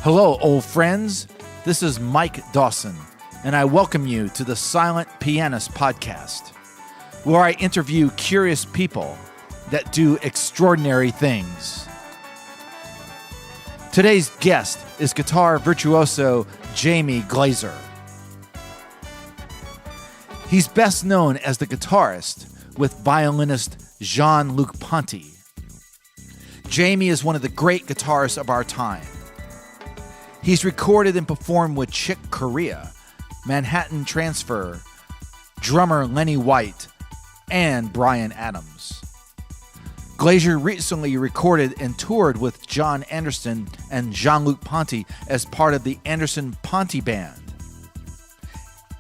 Hello, old friends. This is Mike Dawson, and I welcome you to the Silent Pianist podcast, where I interview curious people that do extraordinary things. Today's guest is guitar virtuoso Jamie Glaser. He's best known as the guitarist with violinist Jean-Luc Ponty. Jamie is one of the great guitarists of our time. He's recorded and performed with Chick Corea, Manhattan Transfer, drummer Lenny White, and Bryan Adams. Glaser recently recorded and toured with John Anderson and Jean-Luc Ponty as part of the Anderson-Ponty Band.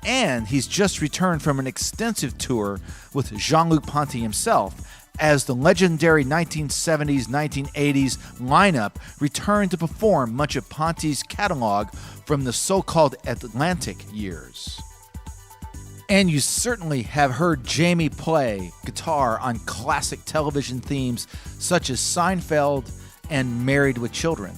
And he's just returned from an extensive tour with Jean-Luc Ponty himself as the legendary 1970s, 1980s lineup returned to perform much of Ponty's catalog from the so-called Atlantic years. And you certainly have heard Jamie play guitar on classic television themes such as Seinfeld and Married with Children.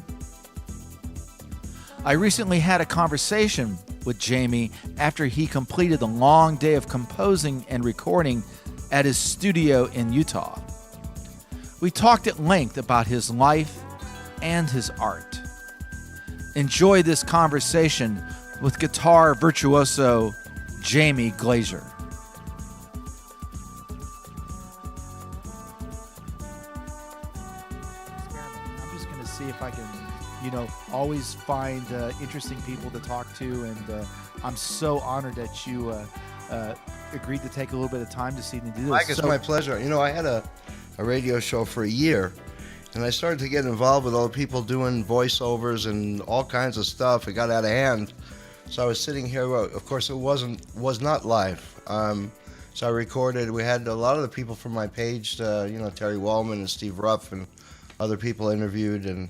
I recently had a conversation with Jamie after he completed a long day of composing and recording at his studio in Utah. We talked at length about his life and his art. Enjoy this conversation with guitar virtuoso Jamie Glaser. I'm just going to see if I can, always find interesting people to talk to, and I'm so honored that you agreed to take a little bit of time this evening to do this. Mike, it's my pleasure. I had a radio show for a year, and I started to get involved with all the people doing voiceovers and all kinds of stuff. It got out of hand. So I was sitting here. Of course, it was not live. So I recorded. We had a lot of the people from my page, Terry Wallman and Steve Ruff and other people interviewed, and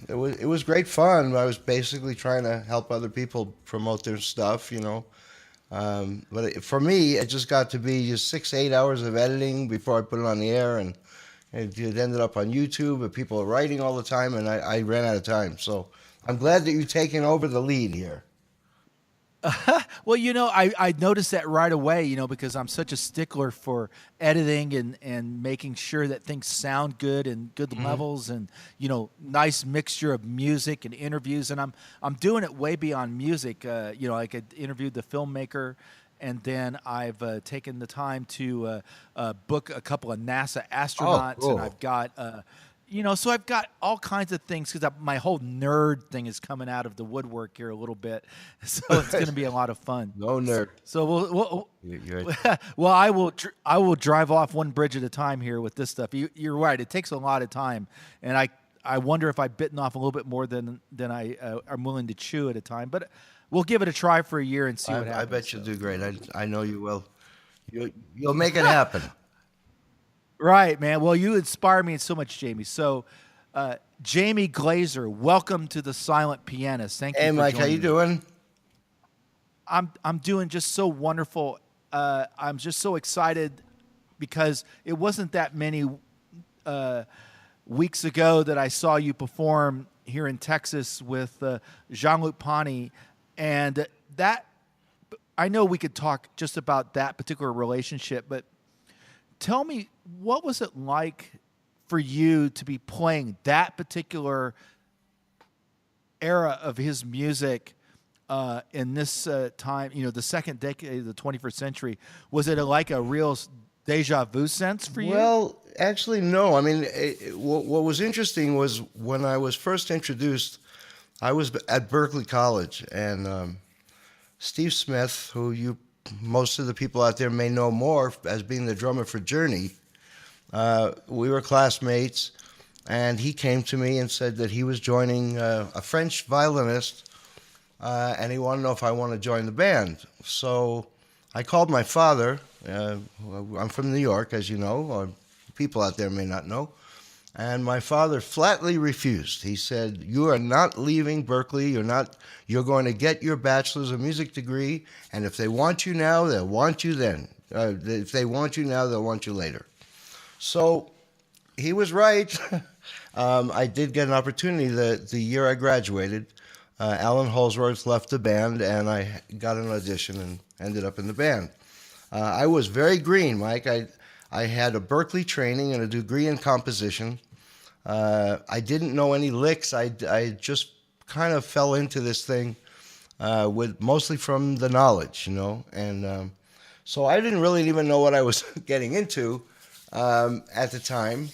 it was great fun. I was basically trying to help other people promote their stuff, But for me, it just got to be just 6-8 hours of editing before I put it on the air, and it ended up on YouTube, and people are writing all the time, and I ran out of time. So I'm glad that you've taken over the lead here. Well, I noticed that right away, because I'm such a stickler for editing and making sure that things sound good and good levels and, nice mixture of music and interviews. And I'm doing it way beyond music. I interviewed the filmmaker, and then I've taken the time to book a couple of NASA astronauts. Oh, cool. And I've got... so I've got all kinds of things because my whole nerd thing is coming out of the woodwork here a little bit. So it's going to be a lot of fun. No nerd. So well, I will drive off one bridge at a time here with this stuff. You're right. It takes a lot of time, and I wonder if I've bitten off a little bit more than I am willing to chew at a time. But we'll give it a try for a year and see what happens. I bet you'll do great. I know you will. You'll make it happen. Right, man. Well, you inspire me so much, Jamie. So, Jamie Glaser, welcome to the Silent Pianist. Thank you. Hey, for Mike, how you doing? I'm doing just so wonderful. I'm just so excited because it wasn't that many weeks ago that I saw you perform here in Texas with Jean-Luc Ponty, and that I know we could talk just about that particular relationship, but tell me, what was it like for you to be playing that particular era of his music in this time, the second decade of the 21st century? Was it like a real deja vu sense for you? Well, actually, no. I mean, what was interesting was when I was first introduced, I was at Berklee College, and Steve Smith, who most of the people out there may know more as being the drummer for Journey. We were classmates, and he came to me and said that he was joining a French violinist, and he wanted to know if I wanted to join the band. So I called my father. I'm from New York, as you know, or people out there may not know. And my father flatly refused. He said, "You are not leaving Berklee. You're going to get your bachelor's of music degree, and if they want you now, they'll want you then. If they want you now, they'll want you later." So he was right. I did get an opportunity the year I graduated. Alan Holsworth left the band, and I got an audition and ended up in the band. I was very green, Mike. I had a Berklee training and a degree in composition. I didn't know any licks. I just kind of fell into this thing with mostly from the knowledge, and so I didn't really even know what I was getting into at the time.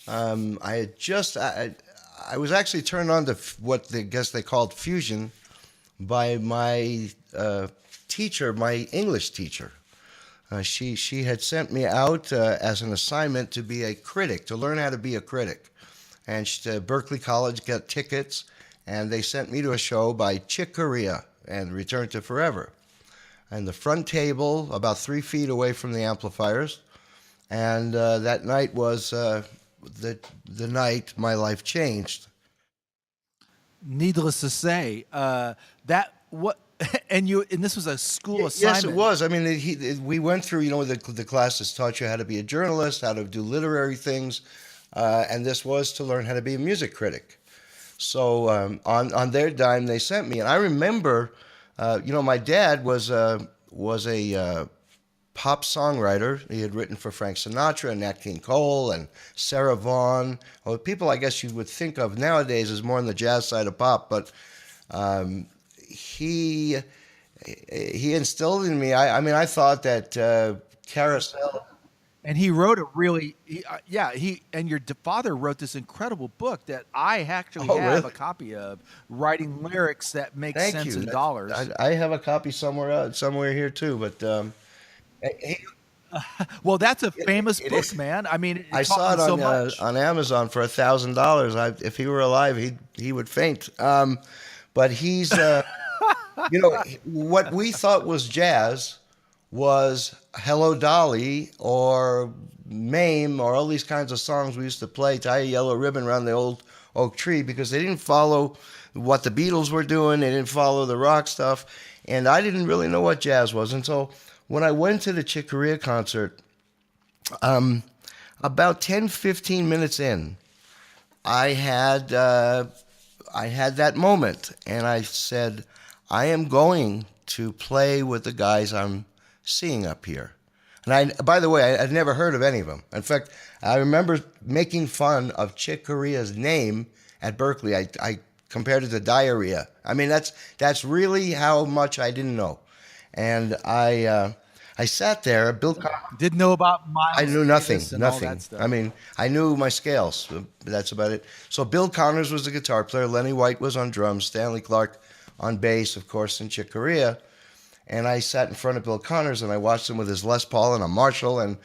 I was actually turned on to what I guess they called fusion by my teacher, my English teacher. She had sent me out as an assignment to be a critic, to learn how to be a critic. And Berklee College got tickets, and they sent me to a show by Chick Corea and Return to Forever. And the front table, about 3 feet away from the amplifiers. And that night was the night my life changed. Needless to say, and this was a school assignment. Yes, it was. I mean, we went through, the classes taught you how to be a journalist, how to do literary things, and this was to learn how to be a music critic. So on their dime, they sent me, and I remember, my dad was a pop songwriter. He had written for Frank Sinatra and Nat King Cole and Sarah Vaughan. Well, people I guess you would think of nowadays as more on the jazz side of pop, but he instilled in me. I thought that Carousel. And he wrote and your father wrote this incredible book that I actually have a copy of, writing lyrics that make sense in dollars. I have a copy somewhere here too, but. Well, that's a famous book, man. I mean, I saw it on Amazon for $1,000. If he were alive, he would faint. But he's, what we thought was jazz was Hello Dolly or Mame or all these kinds of songs we used to play, tie a yellow ribbon around the old oak tree, because they didn't follow what the Beatles were doing. They didn't follow the rock stuff. And I didn't really know what jazz was. And so when I went to the Chick Corea concert, about 10, 15 minutes in, I had that moment, and I said, I am going to play with the guys I'm seeing up here. And by the way, I'd never heard of any of them. In fact, I remember making fun of Chick Corea's name at Berklee. I compared it to diarrhea. I mean, that's really how much I didn't know. And I sat there. Didn't know about Miles. I knew nothing. Nothing. I mean, I knew my scales. That's about it. So Bill Connors was the guitar player. Lenny White was on drums. Stanley Clarke on bass, of course, and Chick Corea. And I sat in front of Bill Connors, and I watched him with his Les Paul and a Marshall, and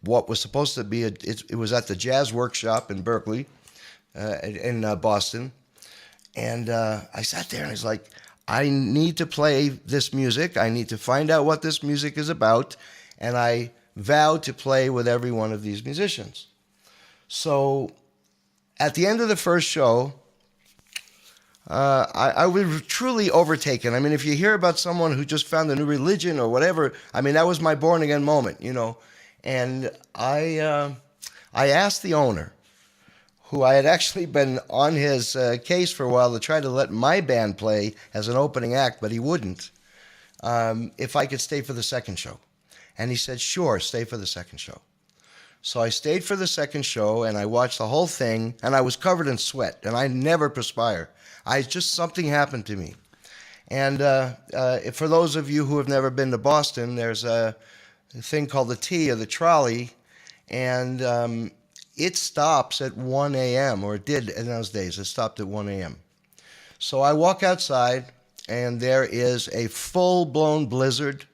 what was supposed to be it was at the Jazz Workshop in Berklee, in Boston. And I sat there, and I was like, I need to play this music. I need to find out what this music is about. And I vowed to play with every one of these musicians. So at the end of the first show, I was truly overtaken. I mean, if you hear about someone who just found a new religion or whatever, I mean, that was my born again moment, And I asked the owner, who I had actually been on his case for a while to try to let my band play as an opening act, but he wouldn't, if I could stay for the second show. And he said, sure, stay for the second show. So I stayed for the second show, and I watched the whole thing, and I was covered in sweat, and I never perspire. Something happened to me. And for those of you who have never been to Boston, there's a thing called the T, or the trolley, and it stops at 1 a.m., or it did in those days. It stopped at 1 a.m. So I walk outside, and there is a full-blown blizzard,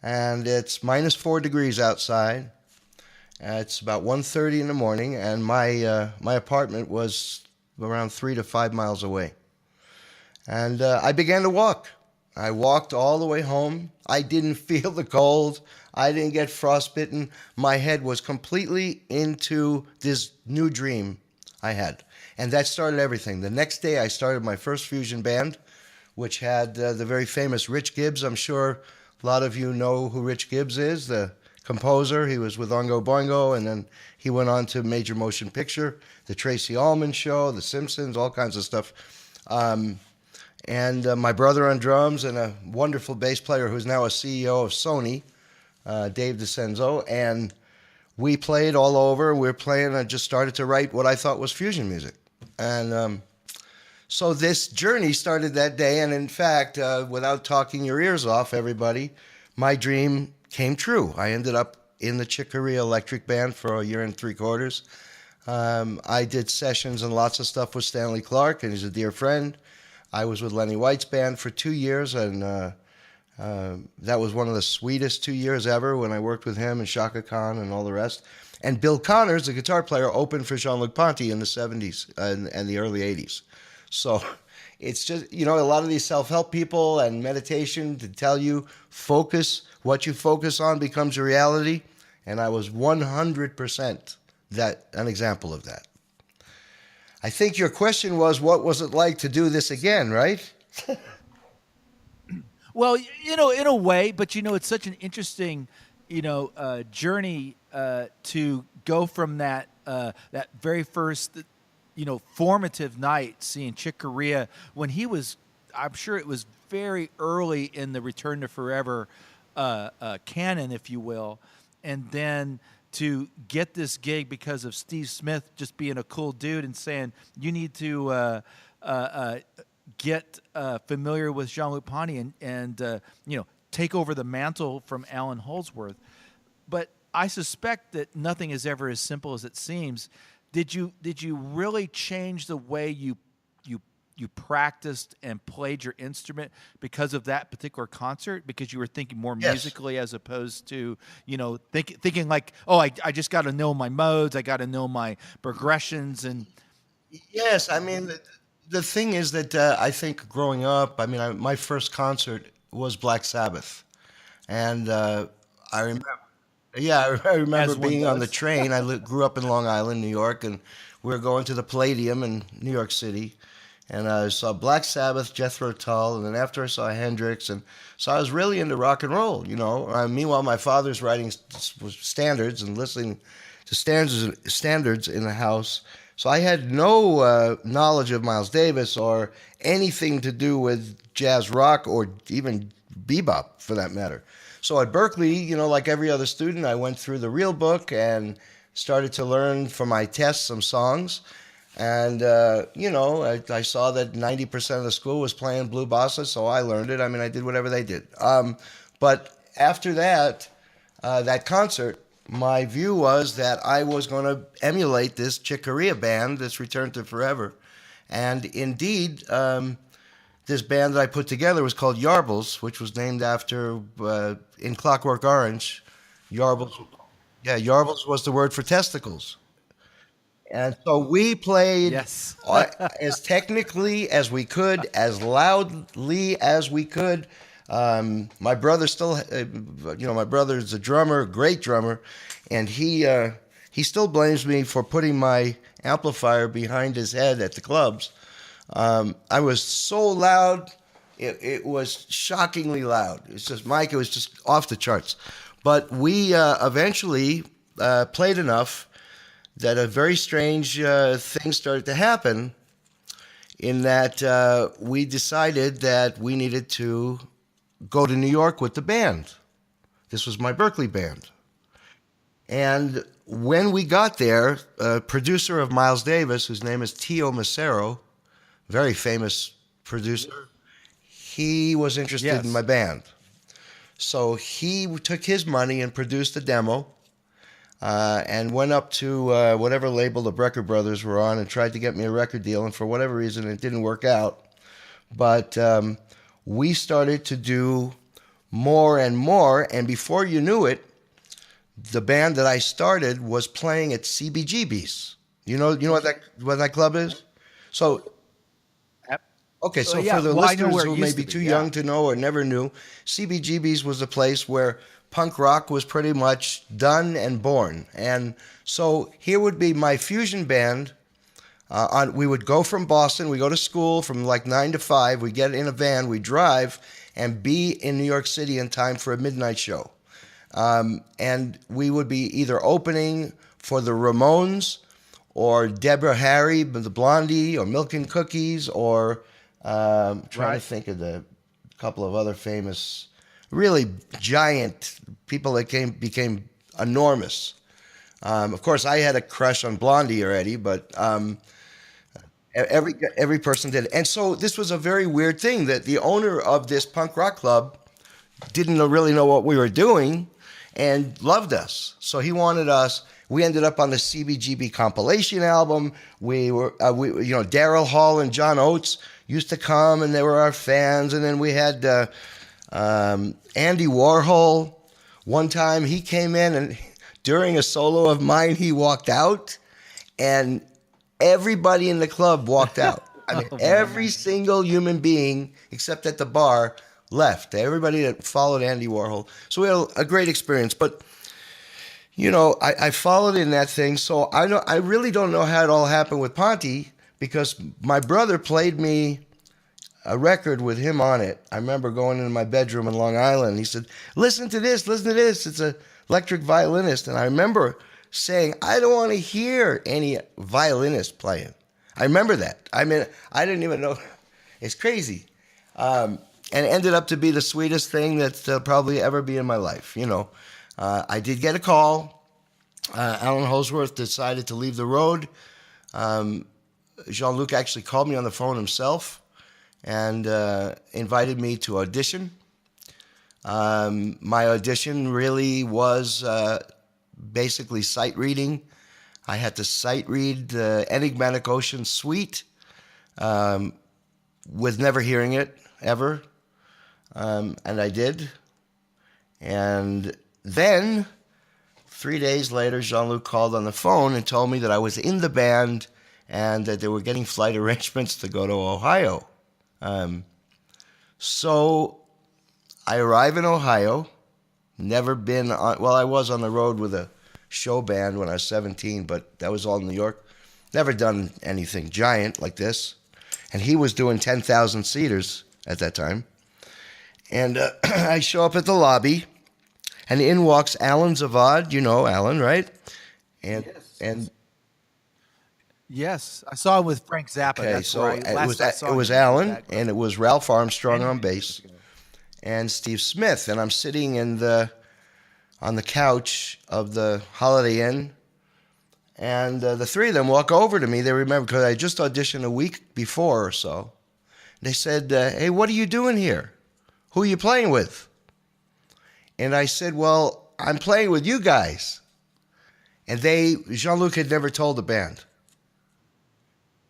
and it's -4 degrees outside. It's about 1:30 in the morning, and my apartment was around 3 to 5 miles away. And I began to walk. I walked all the way home. I didn't feel the cold. I didn't get frostbitten. My head was completely into this new dream I had. And that started everything. The next day, I started my first fusion band, which had the very famous Rich Gibbs. I'm sure a lot of you know who Rich Gibbs is, the composer. He was with Oingo Boingo, and then he went on to Major Motion Picture, The Tracy Ullman Show, The Simpsons, all kinds of stuff. And my brother on drums, and a wonderful bass player who's now a CEO of Sony, Dave DiCenzo. And we played all over. We were playing. I just started to write what I thought was fusion music. And so this journey started that day. And in fact, without talking your ears off, everybody, my dream came true. I ended up in the Chick Corea Electric Band for a year and 3/4. I did sessions and lots of stuff with Stanley Clarke, and he's a dear friend. I was with Lenny White's band for 2 years, and that was one of the sweetest 2 years ever when I worked with him and Shaka Khan and all the rest. And Bill Connors, the guitar player, opened for Jean-Luc Ponty in the 70s and the early 80s. So it's just, a lot of these self-help people and meditation to tell you, focus, what you focus on becomes your reality. And I was 100% an example of that. I think your question was, what was it like to do this again, right? Well, in a way, but it's such an interesting, journey to go from that very first, formative night seeing Chick Corea when he was, I'm sure it was very early in the Return to Forever canon, if you will, and then to get this gig because of Steve Smith just being a cool dude and saying, you need to get familiar with Jean-Luc Ponty and take over the mantle from Alan Holdsworth. But I suspect that nothing is ever as simple as it seems. Did you really change the way you practiced and played your instrument because of that particular concert? Because you were thinking more musically as opposed to, thinking like, oh, I just got to know my modes, I got to know my progressions. And yes, I mean, the thing is that I think growing up, my first concert was Black Sabbath, and I remember. Yeah, I remember being on the train. I grew up in Long Island, New York, and we were going to the Palladium in New York City. And I saw Black Sabbath, Jethro Tull, and then after I saw Hendrix. And so I was really into rock and roll, Meanwhile, my father's writing standards and listening to standards in the house. So I had no knowledge of Miles Davis or anything to do with jazz rock or even bebop, for that matter. So at Berklee, like every other student, I went through the real book and started to learn for my tests some songs. And, I saw that 90% of the school was playing blue bossa, so I learned it. I did whatever they did. But after that concert, my view was that I was going to emulate this Chick Corea band, this Return to Forever. And indeed, this band that I put together was called Yarbles, which was named after, in Clockwork Orange, Yarbles. Yeah, Yarbles was the word for testicles. And so we played as technically as we could, as loudly as we could. My brother my brother's a drummer, great drummer, and he still blames me for putting my amplifier behind his head at the clubs. I was so loud, it was shockingly loud. It's just, Mike, it was just off the charts. But we eventually played enough that a very strange thing started to happen, in that we decided that we needed to go to New York with the band. This was my Berklee band. And when we got there, a producer of Miles Davis, whose name is Tio Macero, very famous producer, he was interested in my band. So he took his money and produced a demo, and went up to whatever label the Brecker brothers were on and tried to get me a record deal. And for whatever reason, it didn't work out. But we started to do more and more. And before you knew it, the band that I started was playing at CBGB's. You know what that club is? So, okay, so for the listeners who may be too young to know or never knew, CBGB's was a place where punk rock was pretty much done and born. And so here would be my fusion band. We would go from Boston, we go to school from like 9 to 5, we get in a van, we drive, and be in New York City in time for a midnight show. And we would be either opening for the Ramones or Deborah Harry, the Blondie, or Milk and Cookies, or trying to think of the couple of other famous, really giant people that became enormous. Of course, I had a crush on Blondie already, but every person did. And so this was a very weird thing that the owner of this punk rock club didn't really know what we were doing and loved us. So he wanted us. We ended up on the CBGB compilation album. We were, Daryl Hall and John Oates used to come, and they were our fans. And then we had Andy Warhol. One time he came in, and during a solo of mine, he walked out, and everybody in the club walked out. I mean, every single human being, except at the bar, left. Everybody that followed Andy Warhol. So we had a great experience. But I followed in that thing, so I really don't know how it all happened with Ponty, because my brother played me a record with him on it. I remember going into my bedroom in Long Island. He said, listen to this. It's an electric violinist. And I remember saying, I don't want to hear any violinist playing. I remember that. I mean, I didn't even know. It's crazy. And it ended up to be the sweetest thing that'll probably ever be in my life, I did get a call. Alan Holsworth decided to leave the road. Jean-Luc actually called me on the phone himself and invited me to audition. My audition really was basically sight reading. I had to sight read Enigmatic Ocean Suite with never hearing it ever. And I did. And then, 3 days later, Jean-Luc called on the phone and told me that I was in the band and that they were getting flight arrangements to go to Ohio. So I arrive in Ohio, never been on, well, I was on the road with a show band when I was 17, but that was all in New York. Never done anything giant like this. And he was doing 10,000 seaters at that time. And I show up at the lobby. And in walks Alan Zavad. You know Alan, right? Yes, I saw him with Frank Zappa. Okay, so it was Alan, and it was Ralph Armstrong on bass, and Steve Smith. And I'm sitting on the couch of the Holiday Inn, and the three of them walk over to me. They remember, because I just auditioned a week before or so. They said, hey, what are you doing here? Who are you playing with? And I said, well, I'm playing with you guys. And Jean-Luc had never told the band.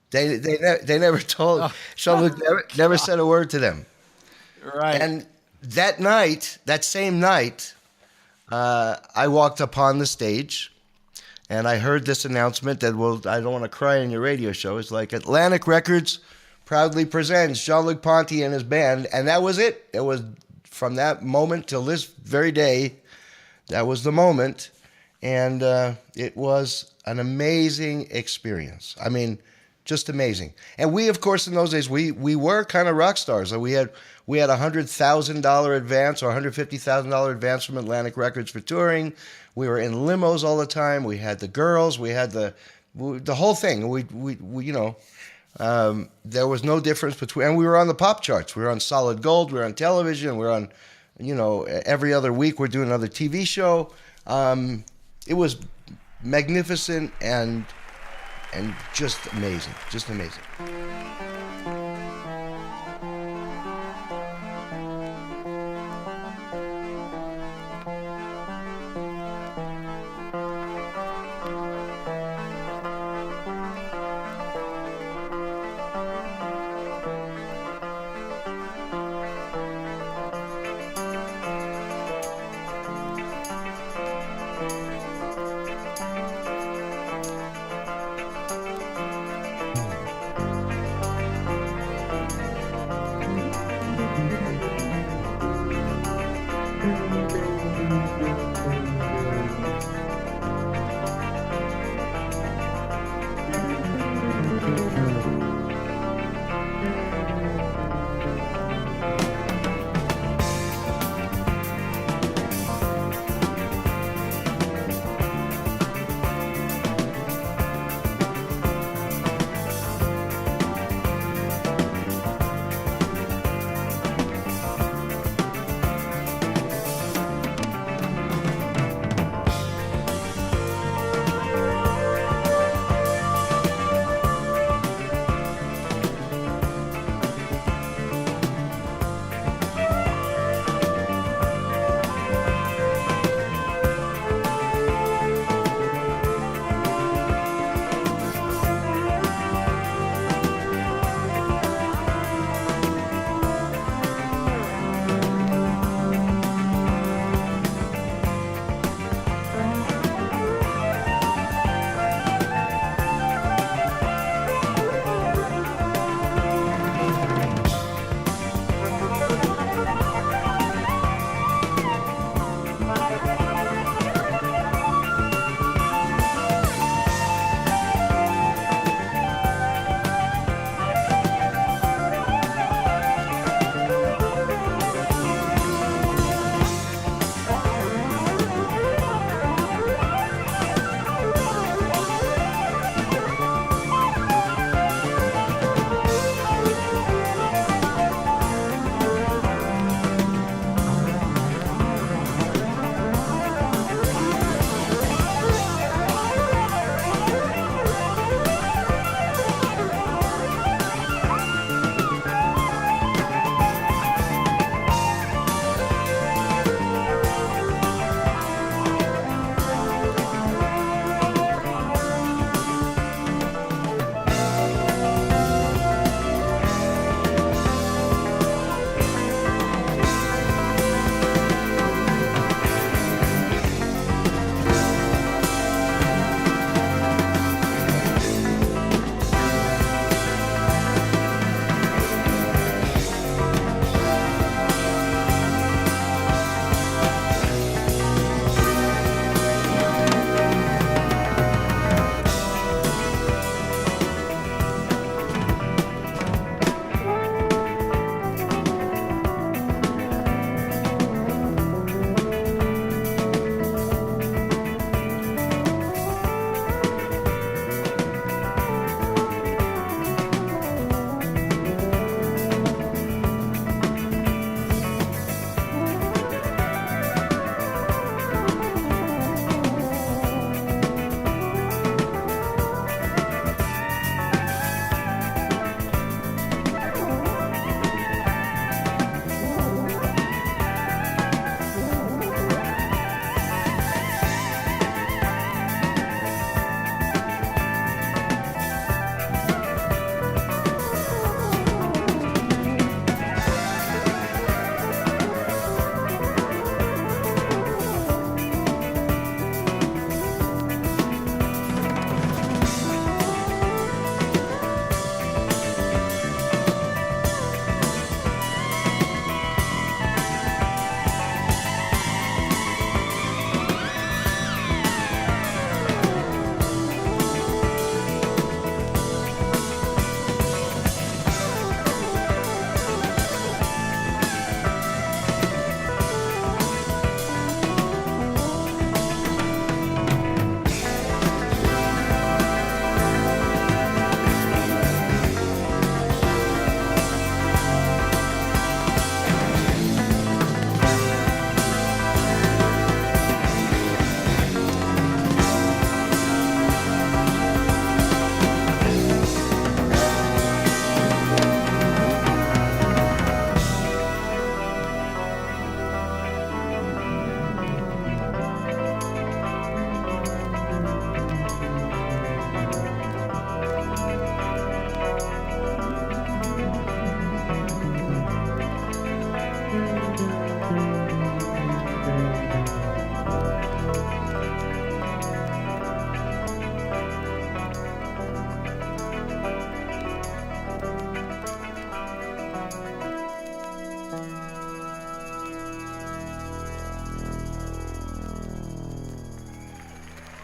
They never told, Jean-Luc never said a word to them. Right. And that same night, I walked upon the stage, and I heard this announcement that, well, I don't want to cry on your radio show. It's like, Atlantic Records proudly presents Jean-Luc Ponty and his band. And that was it. It was from that moment till this very day, that was the moment. And it was an amazing experience. I mean, just amazing. And we, of course, in those days, we were kind of rock stars. We had $100,000 advance or $150,000 advance from Atlantic Records for touring. We were in limos all the time. We had the girls. We had the whole thing. There was no difference between, and we were on the pop charts. We were on Solid Gold. We were on television. We were on, every other week we're doing another TV show. It was magnificent and just amazing. Just amazing.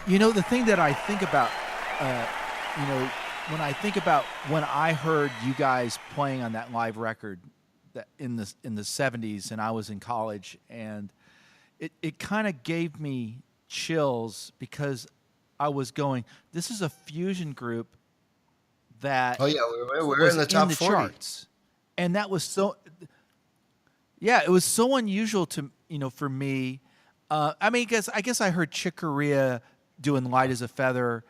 You know, the thing that I think about, you know, when I think about when I heard you guys playing on that live record that in the 70s, and I was in college, and it kind of gave me chills because I was going, this is a fusion group that Oh yeah, we're in the top 40 charts, and that was so. Yeah, it was so unusual to for me. I mean, I guess I heard Chick Corea doing "Light as a Feather,"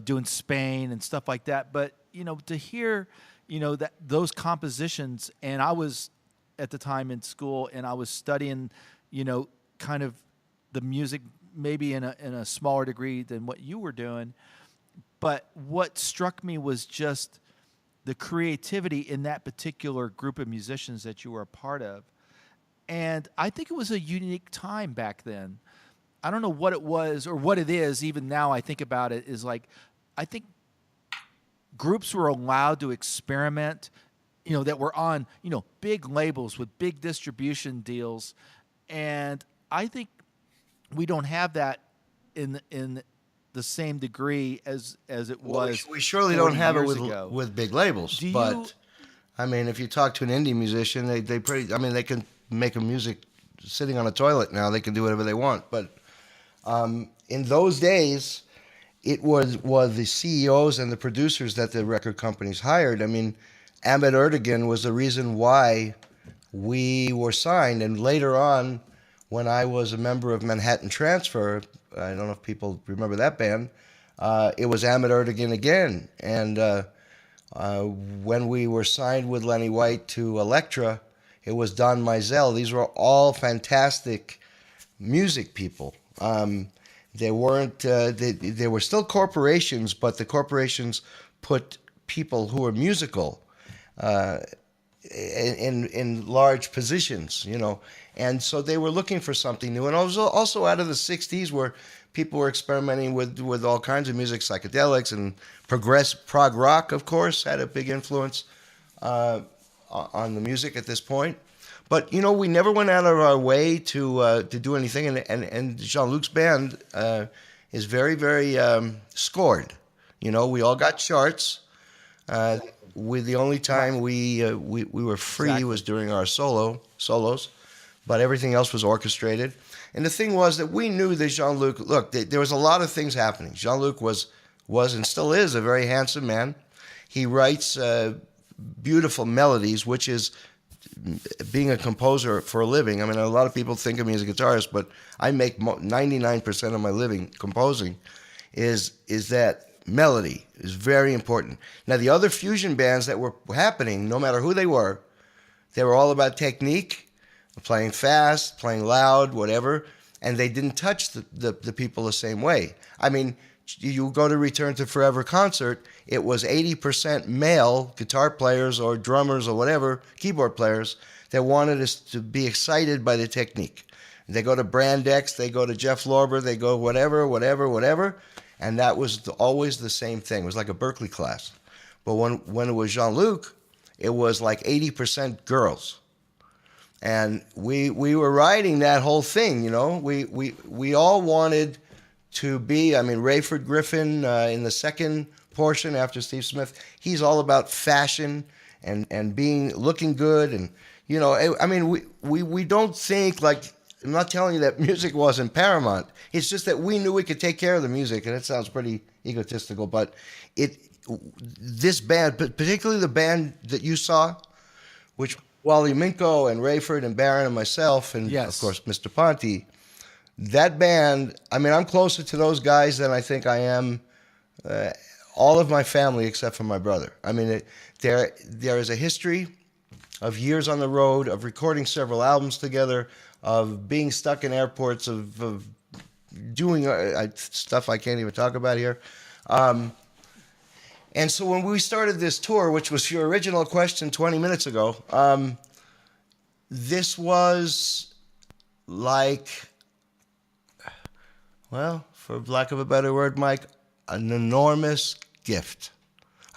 doing Spain and stuff like that. But to hear, that those compositions, and I was at the time in school, and I was studying, kind of the music, maybe in a smaller degree than what you were doing. But what struck me was just the creativity in that particular group of musicians that you were a part of. And I think it was a unique time back then. I don't know what it was or what it is. Even now I think about it, is like, I think groups were allowed to experiment, that were on, big labels with big distribution deals. And I think we don't have that in the same degree as it was. We surely don't have it ago. with big labels. But I mean, if you talk to an indie musician, they can make a music sitting on a toilet now. They can do whatever they want. But in those days, it was the CEOs and the producers that the record companies hired. I mean, Ahmet Ertegun was the reason why we were signed. And later on, when I was a member of Manhattan Transfer, I don't know if people remember that band, it was Ahmet Ertegun again. And when we were signed with Lenny White to Elektra, it was Don Mizell. These were all fantastic music people. They weren't. They were still corporations, but the corporations put people who were musical in large positions, and so they were looking for something new. And also out of the '60s, where people were experimenting with all kinds of music, psychedelics and prog rock, of course, had a big influence on the music at this point. But we never went out of our way to do anything. And Jean-Luc's band is very, very scored. We all got charts. The only time we were free was during our solos, but everything else was orchestrated. And the thing was that we knew that Jean-Luc. Look, there was a lot of things happening. Jean-Luc was and still is a very handsome man. He writes beautiful melodies, which is being a composer for a living. I mean, a lot of people think of me as a guitarist, but I make 99% of my living composing. Is that melody is very important. Now, the other fusion bands that were happening, no matter who they were all about technique, playing fast, playing loud, whatever, and they didn't touch the people the same way. I mean, you go to Return to Forever concert, it was 80% male guitar players or drummers or whatever, keyboard players, that wanted us to be excited by the technique. They go to Brand X, they go to Jeff Lorber, they go whatever, and that was always the same thing. It was like a Berkeley class. But when it was Jean-Luc, it was like 80% girls. And we were riding that whole thing, We all wanted to be, I mean, Rayford Griffin in the second portion after Steve Smith, he's all about fashion and looking good. And, I mean, we don't think, like, I'm not telling you that music wasn't paramount. It's just that we knew we could take care of the music, and it sounds pretty egotistical, but this band, particularly the band that you saw, which Wally Minko and Rayford and Barron and myself, and of course Mr. Ponty, that band, I mean, I'm closer to those guys than I think I am all of my family except for my brother. I mean, there is a history of years on the road, of recording several albums together, of being stuck in airports, of doing stuff I can't even talk about here. And so when we started this tour, which was your original question 20 minutes ago, this was like, well, for lack of a better word, Mike, an enormous gift,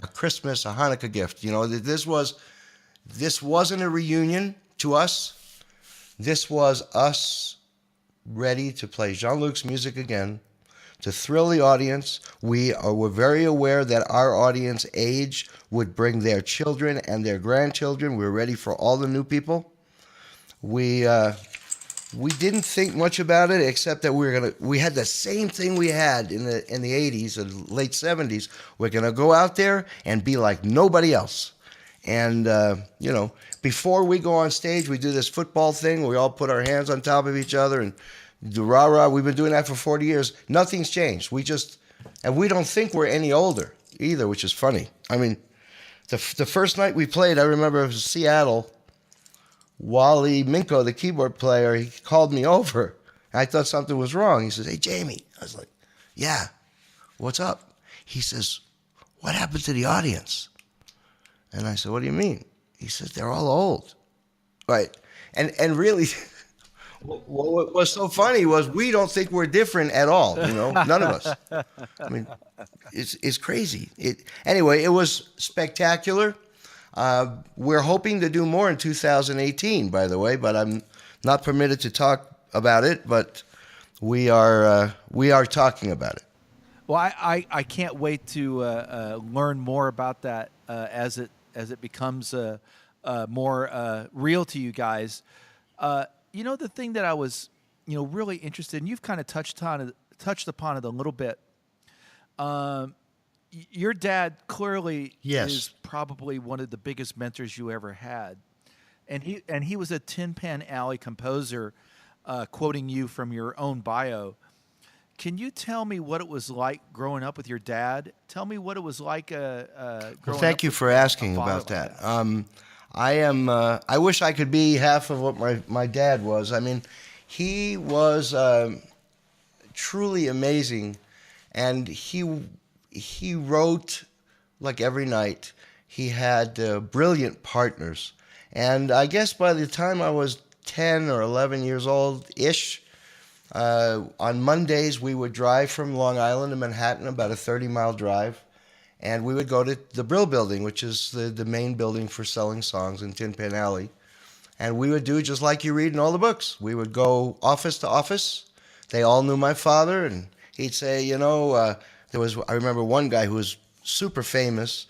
a Christmas, a Hanukkah gift. This wasn't a reunion to us. This was us ready to play Jean-Luc's music again, to thrill the audience. We're very aware that our audience age would bring their children and their grandchildren. We're ready for all the new people. We didn't think much about it, except that we had the same thing we had in the 80s and late 70s. We're gonna go out there and be like nobody else. And before we go on stage, we do this football thing. We all put our hands on top of each other and do rah-rah. We've been doing that for 40 years. Nothing's changed. And we don't think we're any older either, which is funny. I mean, the first night we played, I remember it was Seattle. Wally Minko, the keyboard player, he called me over. I thought something was wrong. He says, "Hey, Jamie." I was like, "Yeah, what's up?" He says, "What happened to the audience?" And I said, "What do you mean?" He says, "They're all old." Right. And really, what was so funny was we don't think we're different at all, none of us. I mean, it's crazy. Anyway, it was spectacular. We're hoping to do more in 2018, by the way, but I'm not permitted to talk about it, but we are talking about it. Well, I can't wait to learn more about that as it becomes more real to you guys. The thing that I was really interested in, you've kind of touched upon it a little bit. Your dad clearly is probably one of the biggest mentors you ever had, and he was a Tin Pan Alley composer, quoting you from your own bio. Can you tell me what it was like growing up with your dad? Tell me what it was like growing up. Thank you for asking about that. I wish I could be half of what my dad was. I mean, he was truly amazing, and he wrote like every night. He had brilliant partners. And I guess by the time I was 10 or 11 years old-ish, on Mondays we would drive from Long Island to Manhattan, about a 30-mile drive, and we would go to the Brill Building, which is the main building for selling songs in Tin Pan Alley. And we would do just like you read in all the books. We would go office to office. They all knew my father, and he'd say, I remember one guy who was super famous,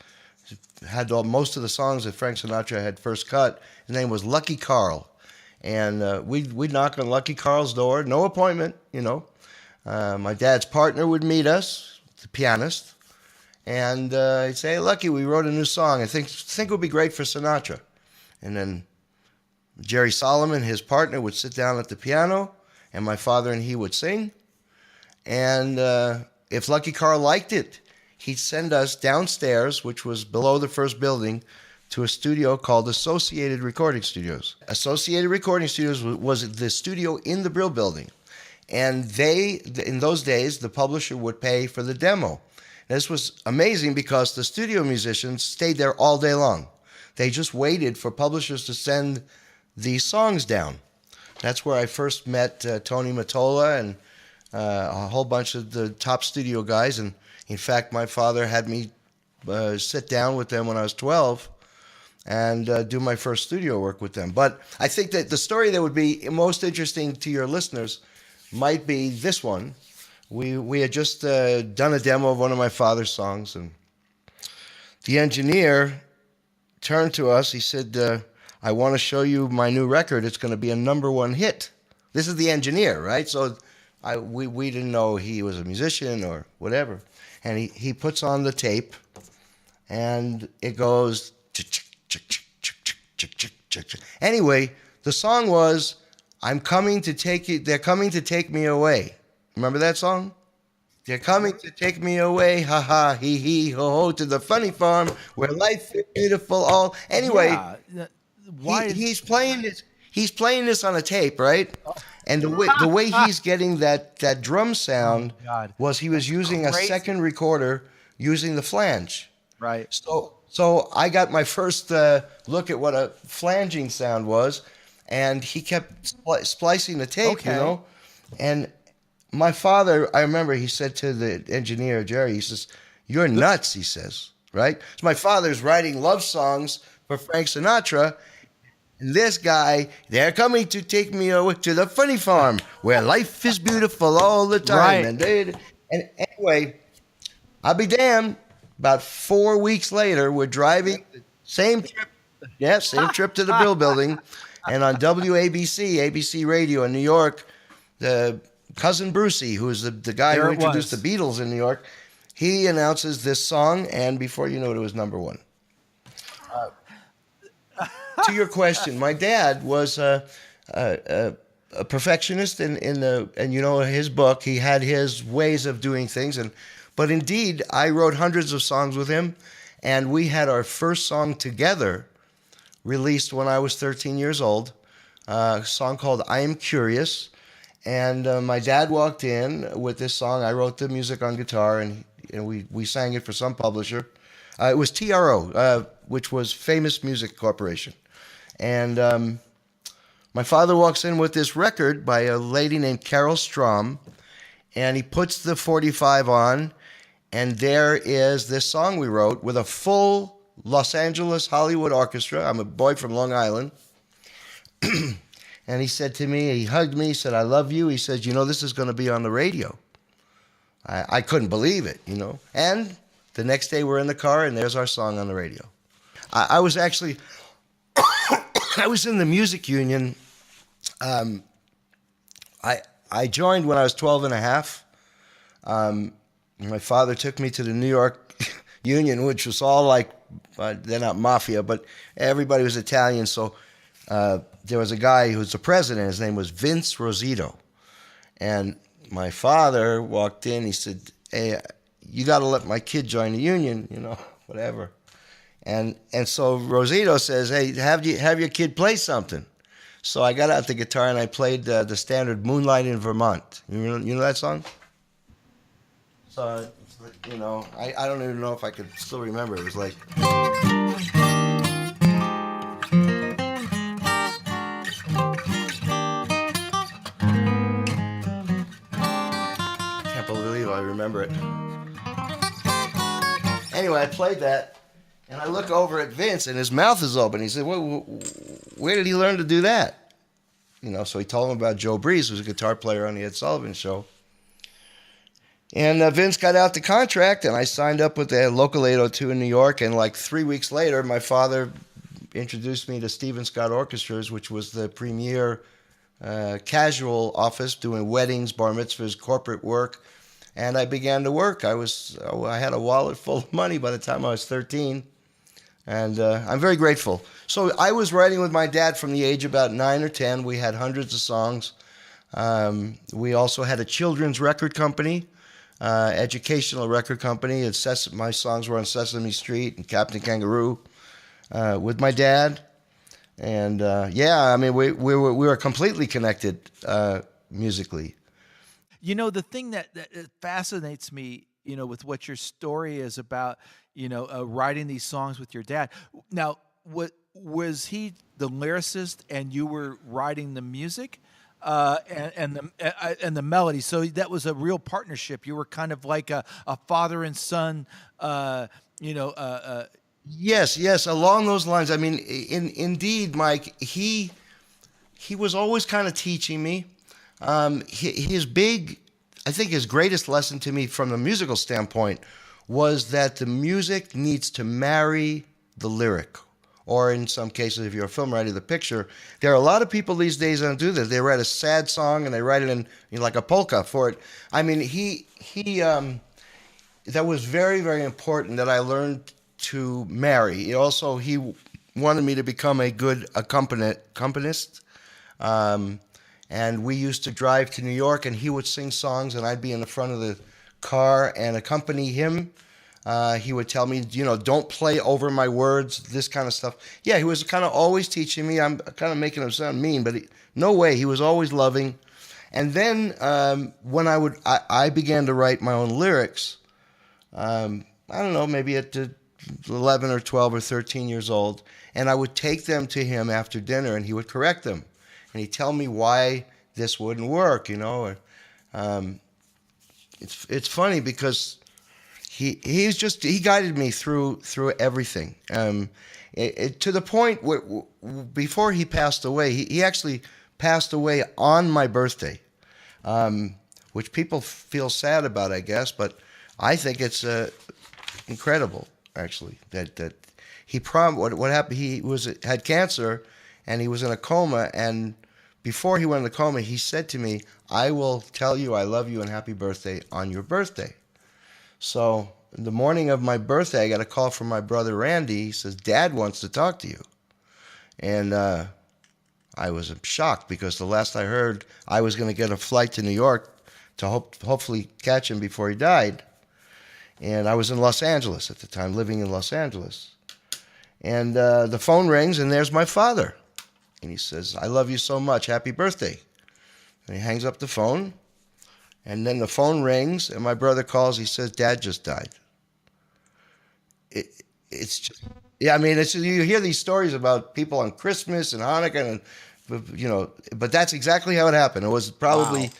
had most of the songs that Frank Sinatra had first cut. His name was Lucky Carl. And we'd knock on Lucky Carl's door, no appointment, My dad's partner would meet us, the pianist, and he'd say, "Hey, Lucky, we wrote a new song. I think it would be great for Sinatra." And then Jerry Solomon, his partner, would sit down at the piano, and my father and he would sing. And if Lucky Carl liked it, he'd send us downstairs, which was below the first building, to a studio called Associated Recording Studios. Associated Recording Studios was the studio in the Brill Building. And in those days, the publisher would pay for the demo. This was amazing because the studio musicians stayed there all day long. They just waited for publishers to send these songs down. That's where I first met Tony Mottola and a whole bunch of the top studio guys. And in fact, my father had me sit down with them when I was 12 and do my first studio work with them. But I think that the story that would be most interesting to your listeners might be this one. We had just done a demo of one of my father's songs, and the engineer turned to us. He said, "I want to show you my new record. It's going to be a #1 hit." This is the engineer, right? So we didn't know he was a musician or whatever. And he puts on the tape, and it goes... Anyway, the song was, "I'm coming to take you, they're coming to take me away." Remember that song? "They're coming to take me away, ha ha, hee hee, ho ho, to the funny farm where life is beautiful all." Anyway, he's playing this. He's playing this on a tape, right? And the way he's getting that drum sound was he was using a second recorder using the flange. Right. So I got my first look at what a flanging sound was, and he kept splicing the tape, And my father, I remember he said to the engineer, Jerry, he says, "You're nuts," he says, right? So my father's writing love songs for Frank Sinatra. And this guy, "They're coming to take me away to the funny farm where life is beautiful all the time." Right. And And anyway, I'll be damned. About 4 weeks later, we're driving, same trip, yeah, same trip to the Brill Building, and on WABC, ABC Radio in New York, the cousin Brucey, who is the guy There who it introduced was. the Beatles in New York, he announces this song, and before you know it, it was number one. To your question, my dad was a perfectionist and you know his book. He had his ways of doing things, but indeed, I wrote hundreds of songs with him, and we had our first song together released when I was 13 years old. A song called "I Am Curious," and my dad walked in with this song. I wrote the music on guitar, and we sang it for some publisher. It was TRO, which was Famous Music Corporation. And my father walks in with this record by a lady named Carol Strom, and he puts the 45 on, and there is this song we wrote with a full Los Angeles Hollywood orchestra. I'm a boy from Long Island. And he said to me, he hugged me, he said, "I love you." He said, "You know, this is going to be on the radio." I couldn't believe it, you know. And the next day we're in the car, and there's our song on the radio. I was actually, I was in the music union. I joined when I was 12 and a half. My father took me to the New York Union, which was all like, they're not mafia, but everybody was Italian. So there was a guy who was the president. His name was Vince Rosito. And my father walked in. He said, "Hey, you got to let my kid join the union, you know, whatever." And so Rosito says, "Hey, have your kid play something." So I got out the guitar and I played the standard "Moonlight in Vermont." You know that song? So, you know, I don't even know if I could still remember. It was like... Can't believe I remember it. Anyway, I played that, and I look over at Vince, and his mouth is open. He said, "Where did he learn to do that?" You know, so he told him about Joe Breeze, who's a guitar player on the Ed Sullivan Show. And Vince got out the contract, and I signed up with the local 802 in New York. And like 3 weeks later, my father introduced me to Stephen Scott Orchestras, which was the premier casual office doing weddings, bar mitzvahs, corporate work. And I began to work. I had a wallet full of money by the time I was 13. And I'm very grateful. So I was writing with my dad from the age of about 9 or 10. We had hundreds of songs. We also had a children's record company, educational record company. My songs were on Sesame Street and Captain Kangaroo with my dad. And yeah, I mean, we were completely connected musically. You know, the thing that fascinates me, you know, with what your story is about, you know, writing these songs with your dad. Now, was he the lyricist and you were writing the music and the melody? So that was a real partnership. You were kind of like a father and son, you know. Yes, along those lines. I mean, indeed, Mike, he was always kind of teaching me. I think his greatest lesson to me from the musical standpoint was that the music needs to marry the lyric. Or in some cases, if you're a film writer, the picture. There are a lot of people these days that don't do this. They write a sad song and they write it in, you know, like a polka for it. I mean, that was very, very important that I learned to marry. He wanted me to become a good accompanist. And we used to drive to New York, and he would sing songs, and I'd be in the front of the car and accompany him. He would tell me, you know, don't play over my words, this kind of stuff. Yeah, he was kind of always teaching me. I'm kind of making him sound mean, but no way. He was always loving. And then when I began to write my own lyrics, I don't know, maybe at 11 or 12 or 13 years old, and I would take them to him after dinner, and he would correct them. And he'd tell me why this wouldn't work, you know. It's funny because he guided me through everything. To the point where before he passed away, he actually passed away on my birthday. which people feel sad about, I guess. But I think it's incredible, actually, that what happened. He had cancer, and he was in a coma. And before he went in the coma, he said to me, "I will tell you I love you and happy birthday on your birthday." So the morning of my birthday, I got a call from my brother Randy. He says, "Dad wants to talk to you." And I was shocked because the last I heard, I was going to get a flight to New York to hopefully catch him before he died. And I was in Los Angeles at the time, living in Los Angeles. And the phone rings, and there's my father. And he says, "I love you so much. Happy birthday." And he hangs up the phone. And then the phone rings, and my brother calls. He says, "Dad just died." It's just, yeah, I mean, you hear these stories about people on Christmas and Hanukkah, and but that's exactly how it happened. It was probably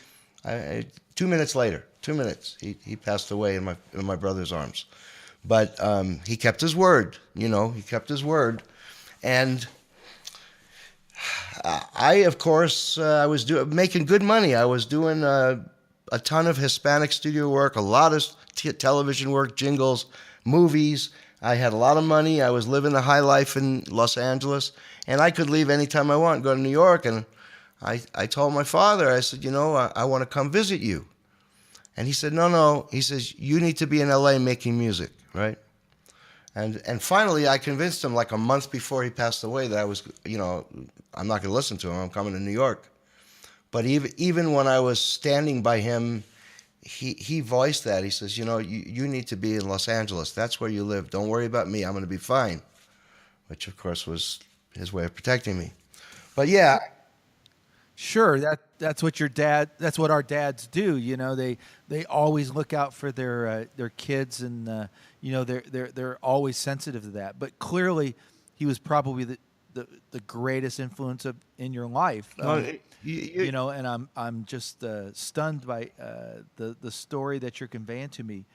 2 minutes later. 2 minutes, he passed away in my brother's arms. But he kept his word. He kept his word, and I, of course, I was making good money. I was doing a ton of Hispanic studio work, a lot of television work, jingles, movies. I had a lot of money. I was living the high life in Los Angeles, and I could leave anytime I want, go to New York. And I told my father, I said, I want to come visit you. And he said, no. He says, "You need to be in LA making music, right?" And finally, I convinced him like a month before he passed away that I was, I'm not going to listen to him. I'm coming to New York. But even when I was standing by him, he voiced that. He says, you need to be in Los Angeles. That's where you live. Don't worry about me. I'm going to be fine. Which, of course, was his way of protecting me. But yeah. Sure, that's what that's what our dads do. They always look out for their kids, and they're always sensitive to that. But clearly, he was probably the greatest influence in your life. And I'm just stunned by the story that you're conveying to me.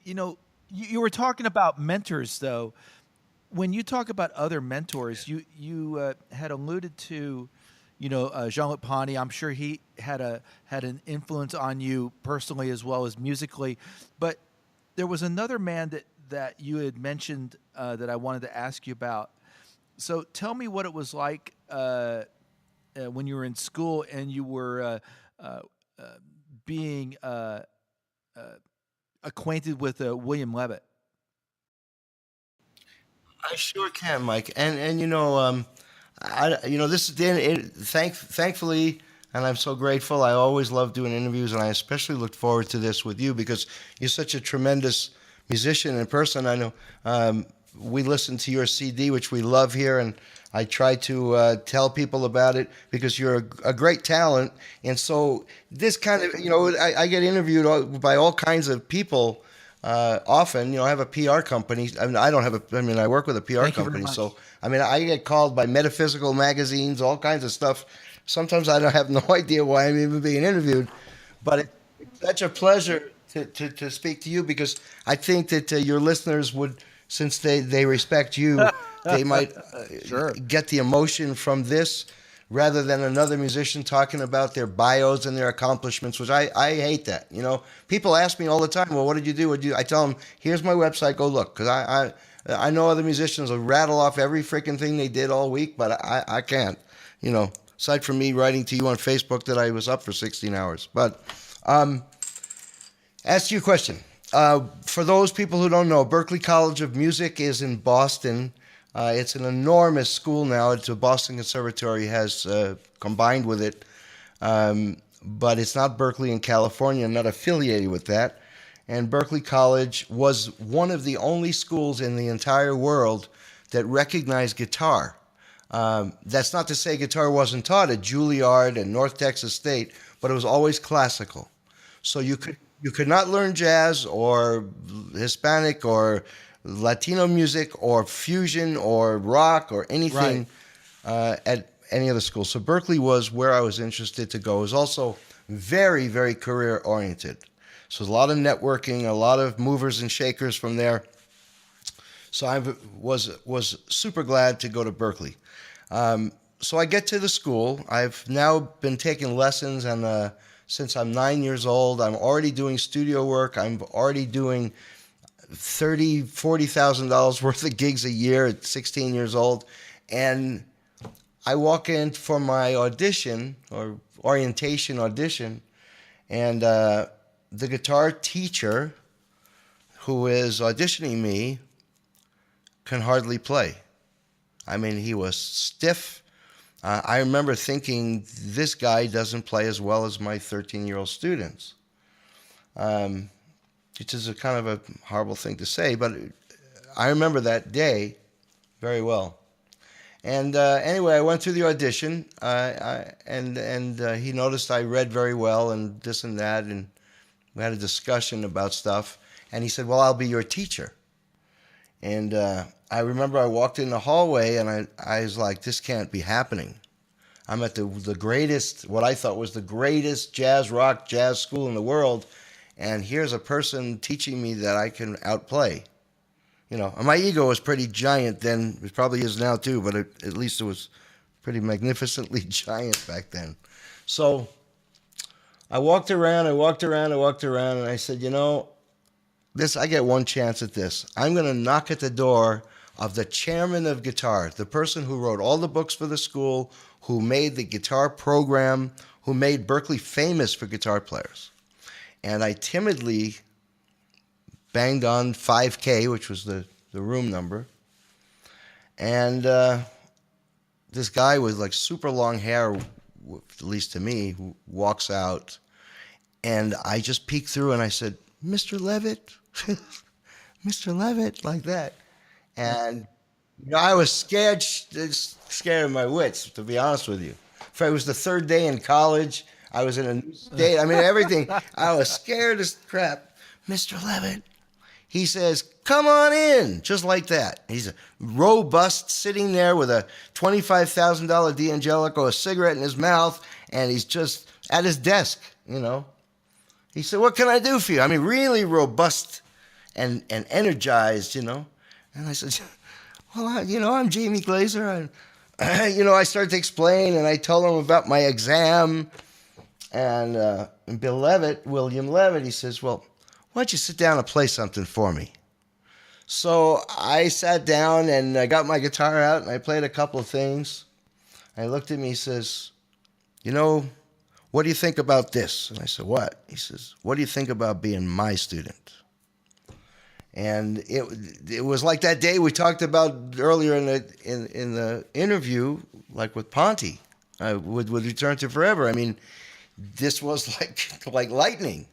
You were talking about mentors, though. When you talk about other mentors, you had alluded to, Jean-Luc Ponty. I'm sure he had an influence on you personally as well as musically. But there was another man that you had mentioned that I wanted to ask you about. So tell me what it was like when you were in school and you were being acquainted with William Levitt. I sure can, Mike. And this is the end. Thankfully, and I'm so grateful. I always love doing interviews, and I especially look forward to this with you because you're such a tremendous musician and person. I know we listen to your CD, which we love here, and I try to tell people about it because you're a great talent. And so this kind of, I get interviewed by all kinds of people. Often, I have a PR company. I work with a PR company. So, I get called by metaphysical magazines, all kinds of stuff. Sometimes I don't have no idea why I'm even being interviewed, but it's such a pleasure to speak to you because I think that your listeners would, since they respect you, they might Sure. get the emotion from this rather than another musician talking about their bios and their accomplishments, which I hate that. People ask me all the time, "Well, what did you do? I tell them, "Here's my website, go look." Because I know other musicians will rattle off every freaking thing they did all week, but I can't. Aside from me writing to you on Facebook that I was up for 16 hours. But as to your question, for those people who don't know, Berklee College of Music is in Boston. It's an enormous school now. The Boston Conservatory has combined with it, but it's not Berklee in California, not affiliated with that. And Berklee College was one of the only schools in the entire world that recognized guitar. That's not to say guitar wasn't taught at Juilliard and North Texas State, but it was always classical. So you could not learn jazz or Hispanic or Latino music or fusion or rock or anything at any other school. So Berklee was where I was interested to go. It was also very, very career oriented. So there's a lot of networking, a lot of movers and shakers from there. So I was super glad to go to Berklee. So I get to the school. I've now been taking lessons on since I'm 9 years old. I'm already doing studio work. I'm already doing $40,000 worth of gigs a year at 16 years old. And I walk in for my audition or orientation audition, and the guitar teacher who is auditioning me can hardly play. I mean, he was stiff. I remember thinking, this guy doesn't play as well as my 13-year-old students, which is a kind of a horrible thing to say, but I remember that day very well. And anyway, I went through the audition, and he noticed I read very well and this and that, and we had a discussion about stuff. And he said, well, I'll be your teacher. And I remember I walked in the hallway, and I was like, this can't be happening. I'm at the greatest, what I thought was the greatest jazz school in the world, and here's a person teaching me that I can outplay. You know, my ego was pretty giant then. It probably is now too, but at least it was pretty magnificently giant back then. So I walked around, and I said, you know, I get one chance at this. I'm going to knock at the door of the chairman of guitar, the person who wrote all the books for the school, who made the guitar program, who made Berklee famous for guitar players. And I timidly banged on 5K, which was the room number. And this guy with like super long hair, at least to me, who walks out. And I just peeked through and I said, Mr. Levitt, Mr. Levitt, like that. And you know, I was scared of my wits, to be honest with you. It was the third day in college. I was in a new state. I mean, everything. I was scared as crap. Mr. Levitt. He says, come on in, just like that. He's robust, sitting there with a $25,000 D'Angelico, a cigarette in his mouth, and he's just at his desk, you know. He said, what can I do for you? I mean, really robust and energized, you know. And I said, well, I'm Jamie Glaser. And, you know, I started to explain, and I told him about my exam. And William Levitt, he says, well, why don't you sit down and play something for me? So I sat down, and I got my guitar out, and I played a couple of things. And he looked at me, he says, you know, what do you think about this? And I said, what? He says, what do you think about being my student? And it was like that day we talked about earlier in the interview, like with Ponty, with Return to Forever. I mean, this was like lightning.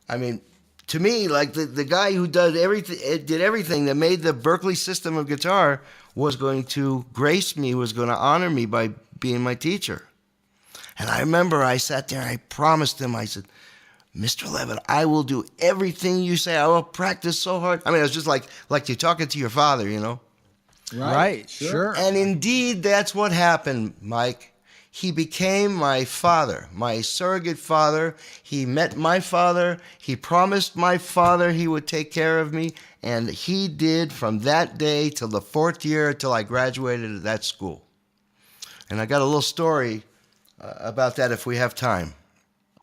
I mean, to me, like the guy who did everything that made the Berklee system of guitar was going to grace me, was going to honor me by being my teacher. And I remember I sat there and I promised him, I said, Mr. Levitt, I will do everything you say. I will practice so hard. I mean, it was just like you're talking to your father, you know? Right, sure. And indeed, that's what happened, Mike. He became my father, my surrogate father. He met my father. He promised my father he would take care of me. And he did from that day till the fourth year, till I graduated at that school. And I got a little story about that if we have time.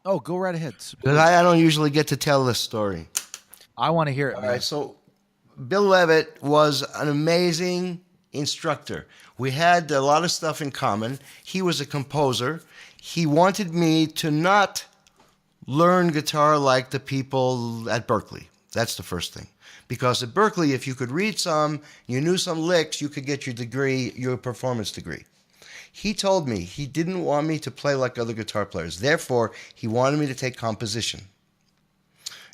Oh, go right ahead. Because I don't usually get to tell this story. I want to hear it. All right, so Bill Levitt was an amazing instructor. We had a lot of stuff in common. He was a composer. He wanted me to not learn guitar like the people at Berklee. That's the first thing. Because at Berklee, if you could read some, you knew some licks, you could get your degree, your performance degree. He told me he didn't want me to play like other guitar players. Therefore, he wanted me to take composition.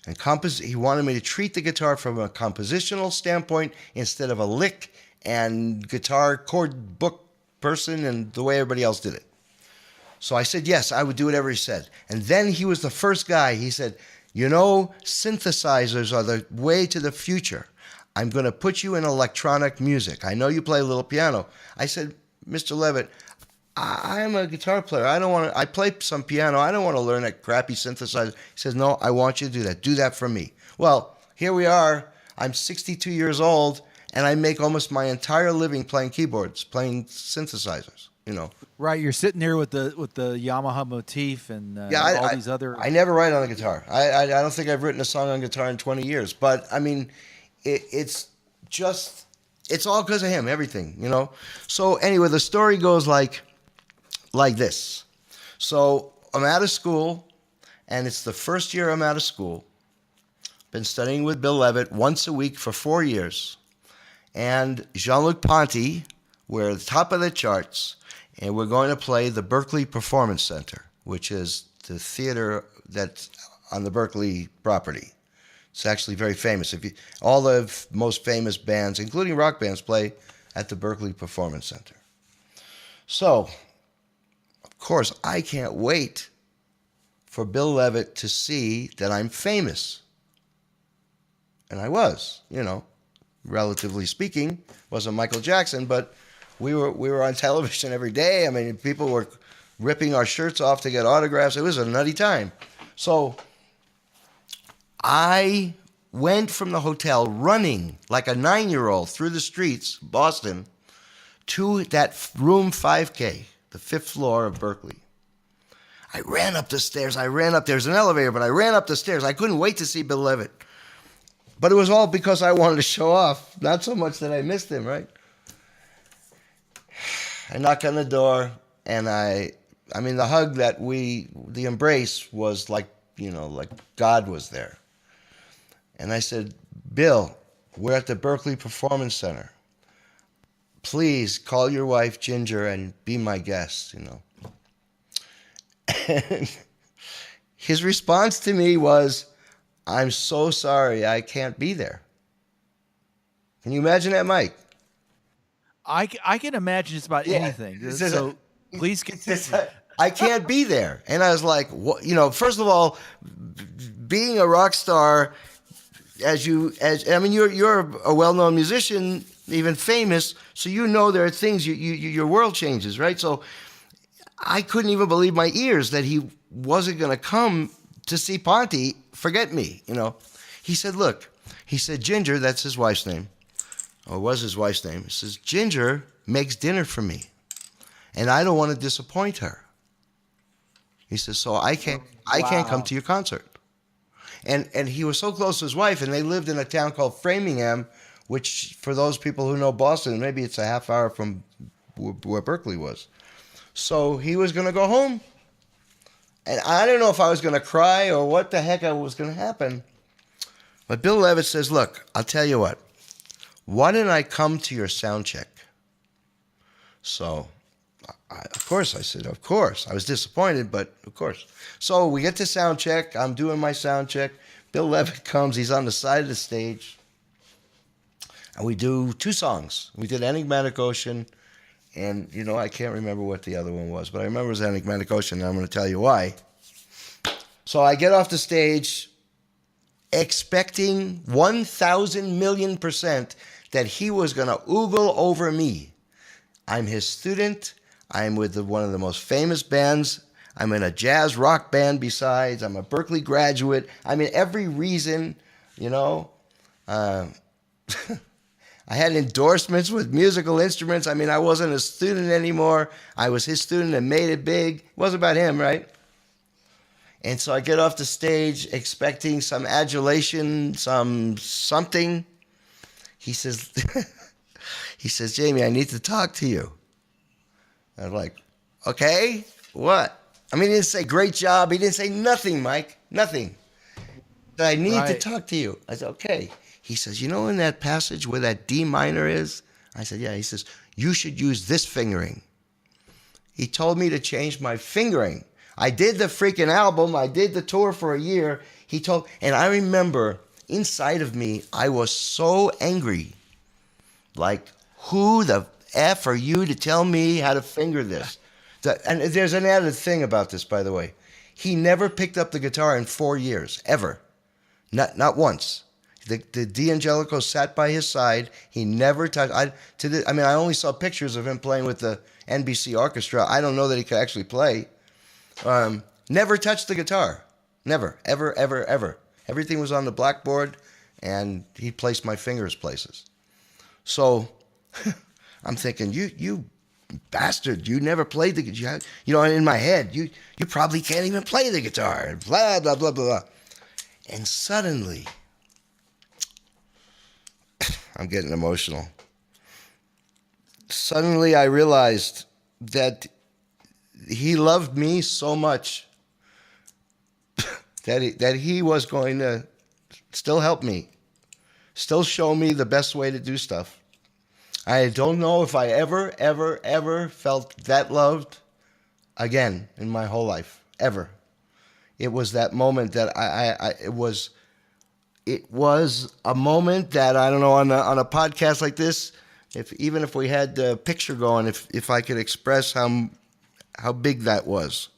And he wanted me to treat the guitar from a compositional standpoint instead of a lick and guitar chord book person and the way everybody else did it. So I said, yes, I would do whatever he said. And then he was the first guy. He said, you know, synthesizers are the way to the future. I'm going to put you in electronic music. I know you play a little piano. I said, Mr. Levitt, I'm a guitar player. I play some piano. I don't want to learn that crappy synthesizer. He says, no, I want you to do that. Do that for me. Well, here we are. I'm 62 years old, and I make almost my entire living playing keyboards, playing synthesizers, you know. Right, you're sitting there with the Yamaha motif and all these other. I never write on the guitar. I don't think I've written a song on guitar in 20 years. But I mean, it's all because of him. Everything, you know. So anyway, the story goes like this. So I'm out of school, and it's the first year I'm out of school. Been studying with Bill Levitt once a week for 4 years, and Jean-Luc Ponty, we're at the top of the charts. And we're going to play the Berkeley Performance Center, which is the theater that's on the Berkeley property. It's actually very famous. All the most famous bands, including rock bands, play at the Berkeley Performance Center. So, of course, I can't wait for Bill Levitt to see that I'm famous. And I was, you know, relatively speaking. Wasn't Michael Jackson, but we were on television every day. I mean, people were ripping our shirts off to get autographs. It was a nutty time. So I went from the hotel running like a 9-year-old through the streets, Boston, to that room 5K, the 5th floor of Berkeley. I ran up the stairs. There's an elevator, but I ran up the stairs. I couldn't wait to see Bill Levitt. But it was all because I wanted to show off, not so much that I missed him, right? I knock on the door, and I mean, the hug the embrace was like, you know, like God was there. And I said, Bill, we're at the Berkeley Performance Center. Please call your wife, Ginger, and be my guest, you know. And his response to me was, I'm so sorry, I can't be there. Can you imagine that, Mike? I can imagine just about anything. So please continue. I can't be there. And I was like, what? You know, first of all, being a rock star, I mean, you're a well-known musician, even famous, so you know there are things, your world changes, right? So I couldn't even believe my ears that he wasn't going to come to see Ponty. Forget me, you know. He said, look, Ginger, that's his wife's name. Or was his wife's name. He says, Ginger makes dinner for me, and I don't want to disappoint her. He says, so I can't come to your concert. And he was so close to his wife, and they lived in a town called Framingham, which for those people who know Boston, maybe it's a half hour from where Berkeley was. So he was going to go home. And I don't know if I was going to cry or what the heck was going to happen. But Bill Levitt says, look, I'll tell you what. Why didn't I come to your sound check? So, of course, I said, of course. I was disappointed, but of course. So we get to sound check. I'm doing my sound check. Bill Levitt comes. He's on the side of the stage. And we do 2 songs. We did Enigmatic Ocean. And, you know, I can't remember what the other one was, but I remember it was Enigmatic Ocean, and I'm going to tell you why. So I get off the stage expecting 1,000,000,000% that he was going to oogle over me. I'm his student. I'm with one of the most famous bands. I'm in a jazz rock band besides. I'm a Berkeley graduate. I mean, every reason, you know. I had endorsements with musical instruments. I mean, I wasn't a student anymore. I was his student and made it big. It wasn't about him, right? And so I get off the stage expecting some adulation, something. He says, Jamie, I need to talk to you. I'm like, okay, what? I mean, he didn't say great job. He didn't say nothing, Mike, nothing. I need to talk to you. I said, okay. He says, you know in that passage where that D minor is? I said, yeah. He says, you should use this fingering. He told me to change my fingering. I did the freaking album. I did the tour for a year. And I remember inside of me, I was so angry. Like, who the F are you to tell me how to finger this? And there's an added thing about this, by the way. He never picked up the guitar in 4 years, ever. Not once. The D'Angelico sat by his side. He never touched. I only saw pictures of him playing with the NBC orchestra. I don't know that he could actually play. Never touched the guitar. Never, ever, ever, ever. Everything was on the blackboard, and he placed my fingers places. So I'm thinking, you bastard, you never played the guitar. You know, in my head, you probably can't even play the guitar. Blah, blah, blah, blah, blah. And suddenly, I'm getting emotional. Suddenly I realized that he loved me so much that he was going to still help me, still show me the best way to do stuff. I don't know if I ever felt that loved again in my whole life, ever. It was that moment that it was a moment that, I don't know, on a podcast like this, even if we had the picture going, if I could express how big that was.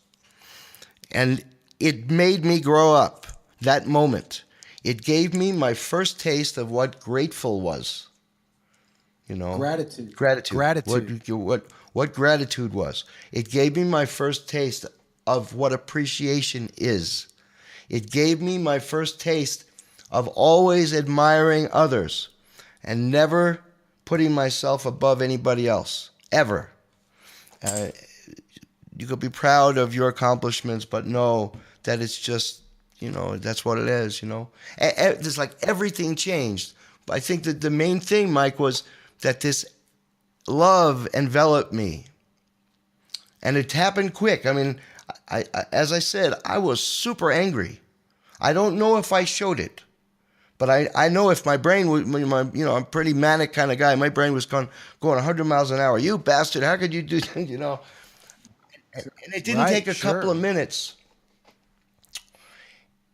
And it made me grow up, that moment. It gave me my first taste of what grateful was. You know, Gratitude. What gratitude was. It gave me my first taste of what appreciation is. It gave me my first taste of always admiring others and never putting myself above anybody else, ever. You could be proud of your accomplishments, but know that it's just, you know, that's what it is, you know. It's like everything changed. But I think that the main thing, Mike, was that this love enveloped me. And it happened quick. I mean, I as I said, I was super angry. I don't know if I showed it. But I know if my brain was, you know, I'm a pretty manic kind of guy. My brain was going 100 miles an hour. You bastard, how could you do that, you know? And it didn't take a couple of minutes.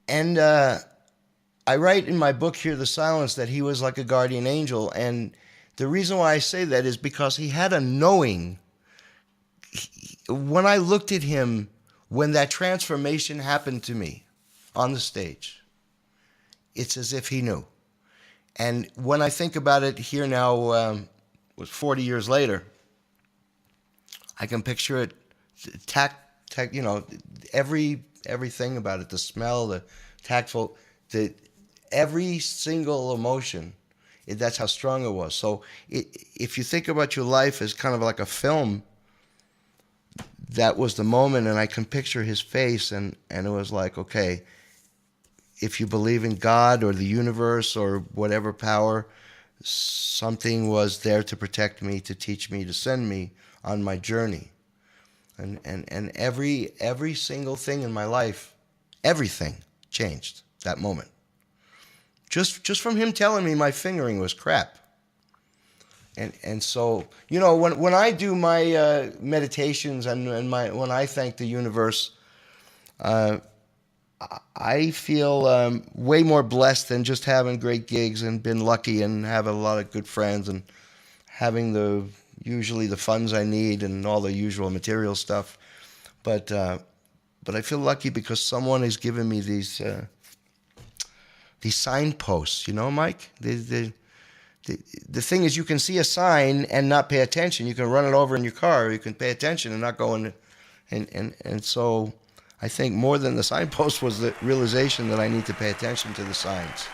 And I write in my book, Hear the Silence, that he was like a guardian angel. And the reason why I say that is because he had a knowing. When I looked at him, when that transformation happened to me on the stage, it's as if he knew. And when I think about it here now, was 40 years later, I can picture it, you know, everything about it, the smell, the tactful, every single emotion. That's how strong it was. So if you think about your life as kind of like a film, that was the moment, and I can picture his face, and it was like, okay, if you believe in God or the universe or whatever power, something was there to protect me, to teach me, to send me on my journey. And every single thing in my life, everything changed that moment. Just from him telling me my fingering was crap. And so, you know, when I do my meditations and when I thank the universe, I feel way more blessed than just having great gigs and been lucky and have a lot of good friends and having usually the funds I need and all the usual material stuff. But I feel lucky because someone has given me these signposts, you know, Mike? The thing is, you can see a sign and not pay attention. You can run it over in your car, or you can pay attention and not go in. And so I think more than the signpost was the realization that I need to pay attention to the signs.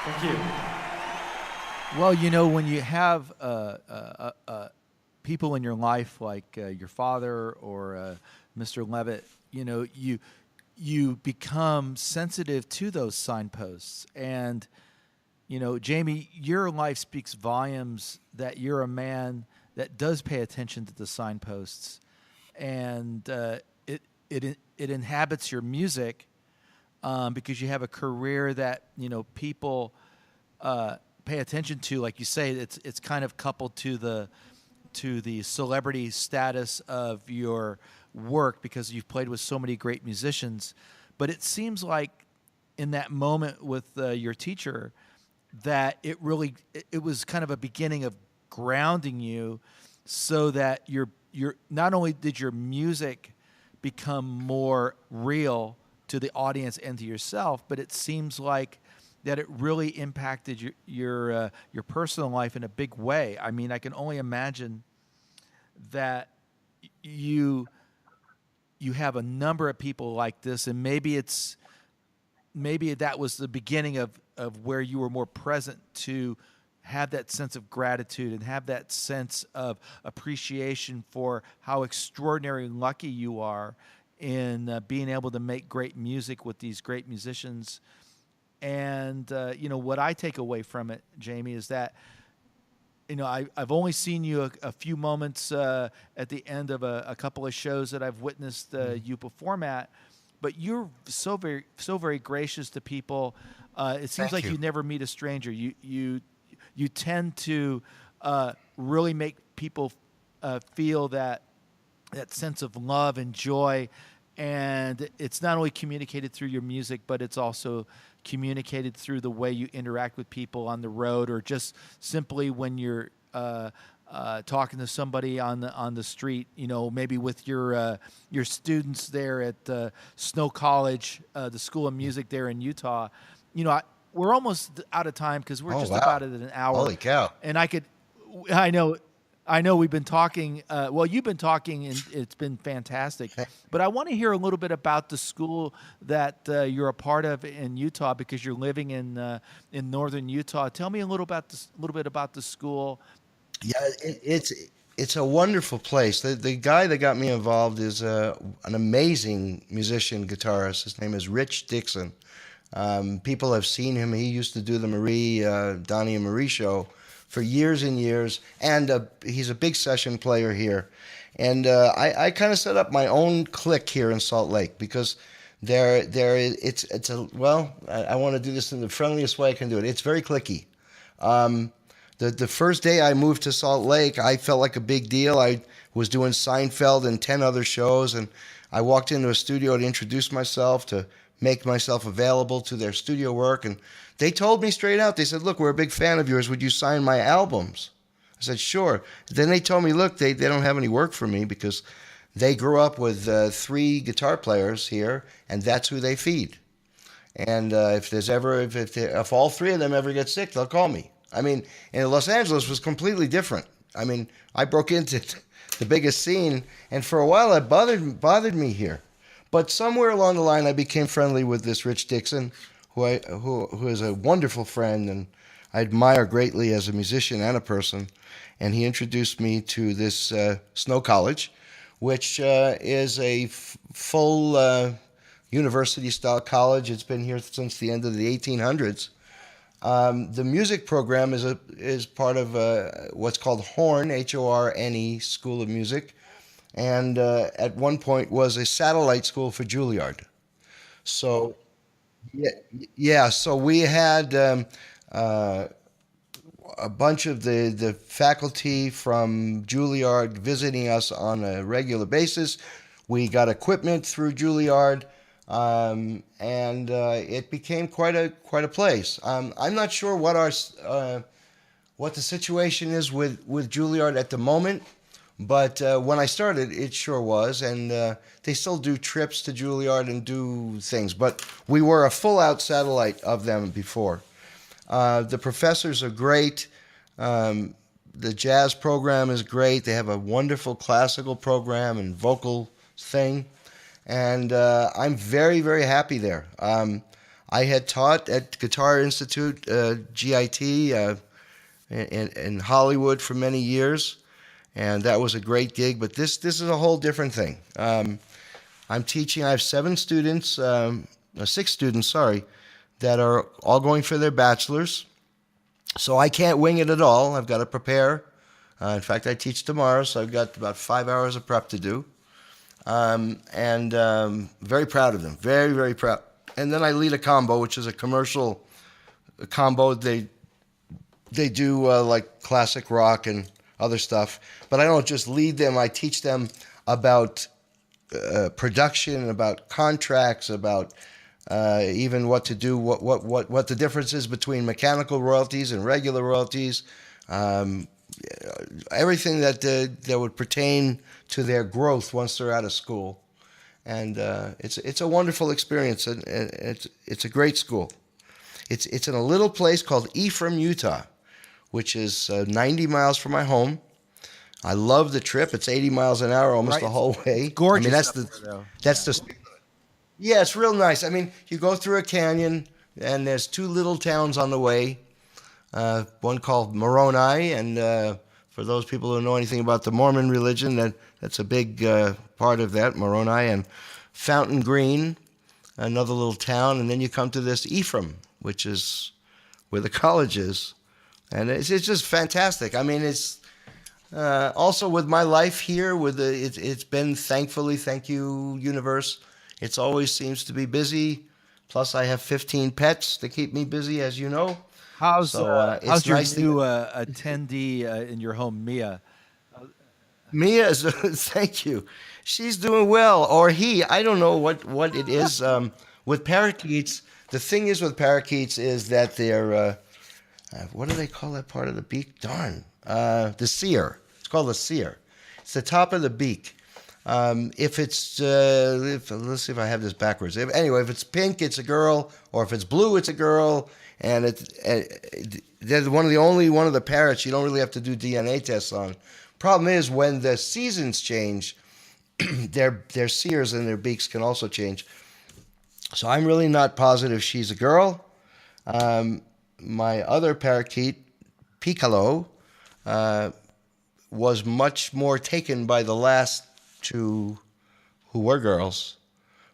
Thank you. Well, you know, when you have people in your life like your father or Mr. Levitt, you know, you become sensitive to those signposts. And, you know, Jamie, your life speaks volumes that you're a man that does pay attention to the signposts. And it inhabits your music because you have a career that, you know, people pay attention to. Like you say, it's kind of coupled to the celebrity status of your work because you've played with so many great musicians. But it seems like in that moment with your teacher that it was kind of a beginning of grounding you so that you're not only did your music become more real to the audience and to yourself, but it seems like that it really impacted your personal life in a big way. I mean, I can only imagine that you have a number of people like this, and maybe that was the beginning of where you were more present to have that sense of gratitude and have that sense of appreciation for how extraordinarily lucky you are in being able to make great music with these great musicians And what I take away from it, Jamie, is that I've only seen you a few moments at the end of a couple of shows that I've witnessed you perform at, but you're so very gracious to people. It seems like you never meet a stranger. You tend to really make people feel that sense of love and joy, and it's not only communicated through your music, but it's also communicated through the way you interact with people on the road, or just simply when you're talking to somebody on the street. Maybe with your students there at Snow College, the School of Music there in Utah. We're almost out of time because we're about at an hour. Holy cow! And I know we've been talking. You've been talking, and it's been fantastic. But I want to hear a little bit about the school that you're a part of in Utah, because you're living in northern Utah. Tell me a little bit about the school. Yeah, it's a wonderful place. The guy that got me involved is an amazing musician, guitarist. His name is Rich Dixon. People have seen him. He used to do the Donnie and Marie show for years and years, and he's a big session player here. And I kind of set up my own clique here in Salt Lake, because I want to do this in the friendliest way I can do it. It's very cliquey. The first day I moved to Salt Lake, I felt like a big deal. I was doing Seinfeld and 10 other shows, and I walked into a studio to introduce myself, to make myself available to their studio work, and they told me straight out, they said, "Look, we're a big fan of yours. Would you sign my albums?" I said, "Sure." Then they told me, "Look, they don't have any work for me, because they grew up with 3 guitar players here, and that's who they feed. And if all 3 of them ever get sick, they'll call me." I mean, in Los Angeles was completely different. I mean, I broke into the biggest scene, and for a while it bothered me here. But somewhere along the line, I became friendly with this Rich Dixon, who is a wonderful friend, and I admire greatly as a musician and a person. And he introduced me to this Snow College, which is a full university-style college. It's been here since the end of the 1800s. The music program is part of what's called Horn, Horne, School of Music, and at one point was a satellite school for Juilliard. So, yeah. So we had a bunch of the faculty from Juilliard visiting us on a regular basis. We got equipment through Juilliard. And it became quite a place. I'm not sure what the situation is with Juilliard at the moment, but when I started, it sure was, and they still do trips to Juilliard and do things. But we were a full-out satellite of them before. The professors are great. The jazz program is great. They have a wonderful classical program and vocal thing. And I'm very, very happy there. I had taught at Guitar Institute, GIT, in Hollywood for many years, and that was a great gig. But this is a whole different thing. I'm teaching. I have 6 students, that are all going for their bachelor's. So I can't wing it at all. I've got to prepare. In fact, I teach tomorrow, so I've got about 5 hours of prep to do. Very proud of them. Very, very proud. And then I lead a combo, which is a commercial combo. They do like classic rock and other stuff. But I don't just lead them. I teach them about production, about contracts, about even what to do, what the difference is between mechanical royalties and regular royalties. Everything that would pertain to their growth once they're out of school, and it's a wonderful experience, and it's a great school. It's in a little place called Ephraim, Utah, which is 90 miles from my home. I love the trip. It's 80 miles an hour almost the whole way. It's gorgeous. I mean, that's yeah, it's real nice. I mean, you go through a canyon, and there's 2 little towns on the way. One called Moroni, and for those people who know anything about the Mormon religion, that's a big part of that, Moroni, and Fountain Green, another little town, and then you come to this Ephraim which is where the college is. And it's just fantastic. I mean, it's also with my life here, it's been, thankfully, thank you, universe, it's always seems to be busy. Plus, I have 15 pets to keep me busy, as you know. How's it's your nice new attendee in your home, Mia? Mia is, thank you. She's doing well, or he. I don't know what it is. With parakeets, the thing is with parakeets is that they're, what do they call that part of the beak? Darn. The cere. It's called the cere. It's the top of the beak. If it's, let's see if I have this backwards. If it's pink, it's a girl, or if it's blue, it's a girl. And they're one of the parrots you don't really have to do DNA tests on. Problem is, when the seasons change, their ceres and their beaks can also change. So I'm really not positive she's a girl. My other parakeet, Piccolo, was much more taken by the last two who were girls.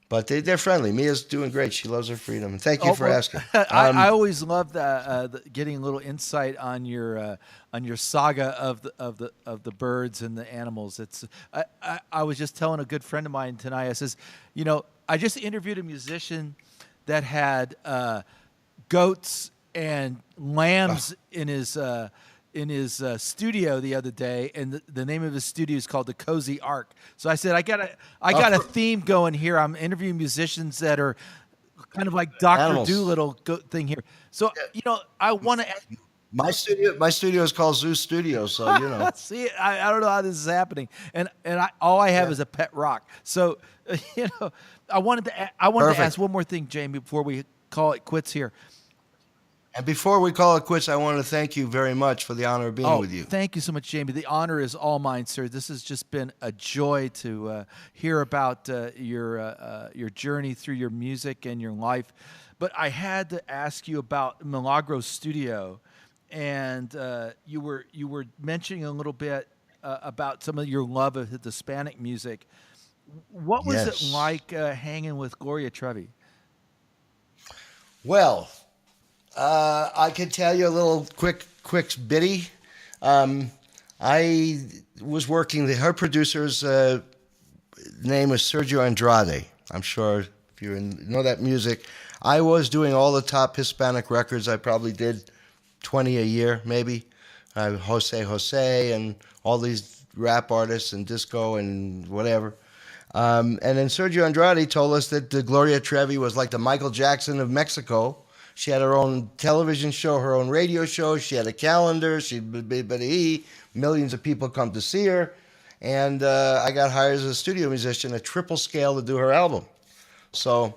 But they're friendly. Mia's doing great. She loves her freedom. And thank you for asking. I always love getting a little insight on your saga of the birds and the animals. I was just telling a good friend of mine tonight. I says, I just interviewed a musician that had goats and lambs in his studio the other day, and the name of his studio is called the Cozy Ark. So I said, I got a theme going here. I'm interviewing musicians that are kind of like Dr. Dolittle thing here. So I want to. My studio is called Zoo Studio, so See, I don't know how this is happening, and all I have is a pet rock. So I wanted to ask one more thing, Jamie, before we call it quits here. And before we call it quits, I want to thank you very much for the honor of being with you. Thank you so much, Jamie. The honor is all mine, sir. This has just been a joy to hear about your journey through your music and your life. But I had to ask you about Milagro Studio, and you were mentioning a little bit about some of your love of Hispanic music. What was it like hanging with Gloria Trevi? Well, I could tell you a little quick bitty. I was working, her producer's name is Sergio Andrade. I'm sure if you know that music. I was doing all the top Hispanic records. I probably did 20 a year, maybe. Jose, and all these rap artists and disco and whatever. And then Sergio Andrade told us that Gloria Trevi was like the Michael Jackson of Mexico. She had her own television show, her own radio show. She had a calendar. Millions of people come to see her. And I got hired as a studio musician, a triple scale, to do her album. So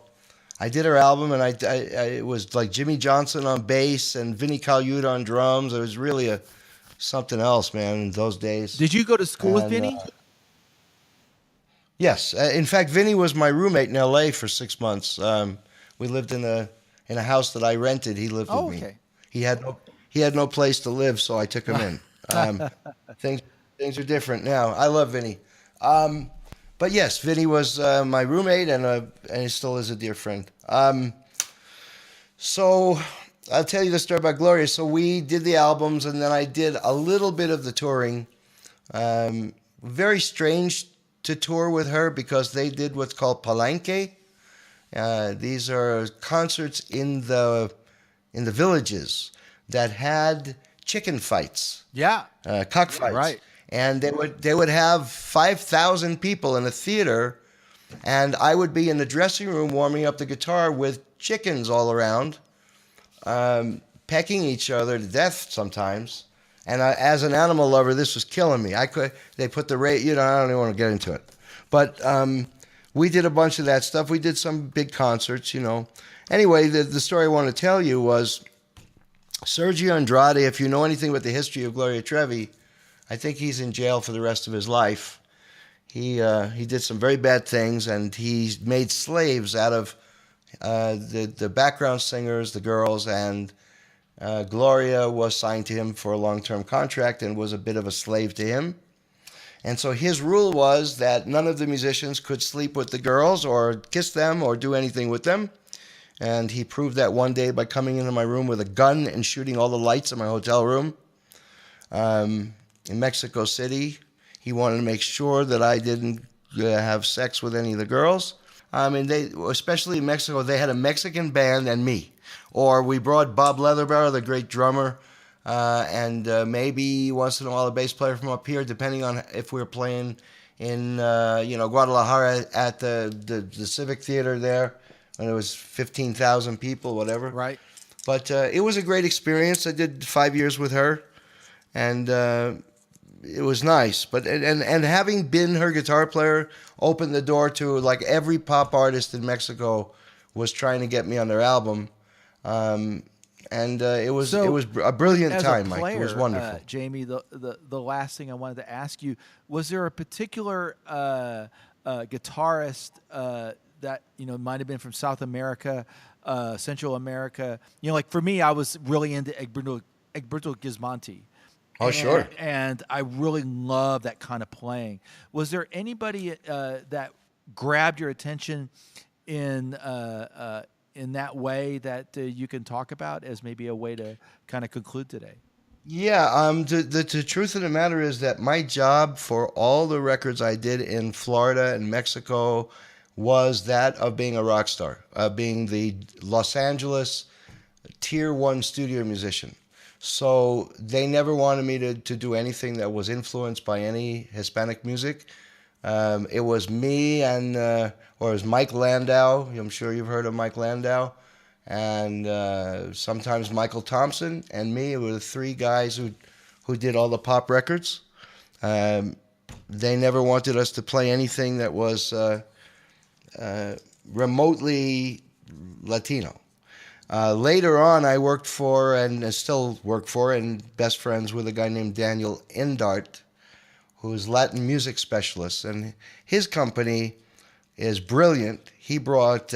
I did her album, and it was like Jimmy Johnson on bass and Vinnie Colaiuta on drums. It was really something else, man, in those days. Did you go to school with Vinnie? Yes. In fact, Vinnie was my roommate in L.A. for 6 months. We lived in a house that I rented. He lived with me. He had no place to live, so I took him in. Things are different now. I love Vinnie. But yes, Vinnie was my roommate, and he still is a dear friend. So I'll tell you the story about Gloria. So we did the albums, and then I did a little bit of the touring. Very strange to tour with her because they did what's called palenque. These are concerts in the villages that had chicken fights. Yeah. Cockfights. Right. And they would have 5,000 people in a theater, and I would be in the dressing room warming up the guitar with chickens all around, pecking each other to death sometimes. And as an animal lover, this was killing me. They put the I don't even want to get into it. But we did a bunch of that stuff. We did some big concerts, Anyway, the story I want to tell you was Sergio Andrade. If you know anything about the history of Gloria Trevi, I think he's in jail for the rest of his life. He did some very bad things, and he made slaves out of the background singers, the girls, and Gloria was signed to him for a long-term contract and was a bit of a slave to him. And so his rule was that none of the musicians could sleep with the girls or kiss them or do anything with them. And he proved that one day by coming into my room with a gun and shooting all the lights in my hotel room. In Mexico City, he wanted to make sure that I didn't have sex with any of the girls. I mean, especially in Mexico, they had a Mexican band and me. Or we brought Bob Leatherbarrow, the great drummer, and maybe once in a while a bass player from up here, depending on if we were playing in Guadalajara at the Civic Theater there, when there was 15,000 people, whatever. Right. But it was a great experience. I did 5 years with her, and it was nice. But and having been her guitar player opened the door to, like, every pop artist in Mexico was trying to get me on their album. It was a brilliant time, player, Mike. It was wonderful. Jamie, the last thing I wanted to ask you, was there a particular guitarist that might have been from South America, Central America? Like for me, I was really into Egberto Gismonti. Oh, sure. And I really love that kind of playing. Was there anybody that grabbed your attention in that way that you can talk about as maybe a way to kind of conclude today? Yeah, the truth of the matter is that my job for all the records I did in Florida and Mexico was that of being a rock star, being the Los Angeles Tier 1 studio musician. So they never wanted me to do anything that was influenced by any Hispanic music. It was me or it was Mike Landau. I'm sure you've heard of Mike Landau. And sometimes Michael Thompson and me. It were the three guys who did all the pop records. They never wanted us to play anything that was remotely Latino. Later on, I worked for, and still work for, and best friends with a guy named Daniel Indart, who's Latin music specialist. And his company is brilliant. He brought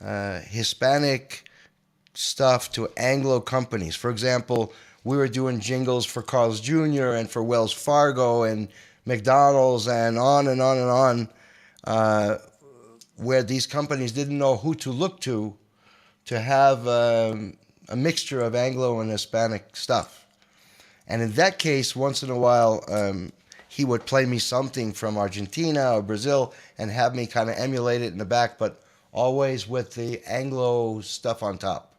Hispanic stuff to Anglo companies. For example, we were doing jingles for Carl's Jr. and for Wells Fargo and McDonald's and on and on and on, where these companies didn't know who to look to have a mixture of Anglo and Hispanic stuff. And in that case, once in a while, he would play me something from Argentina or Brazil and have me kind of emulate it in the back, but always with the Anglo stuff on top.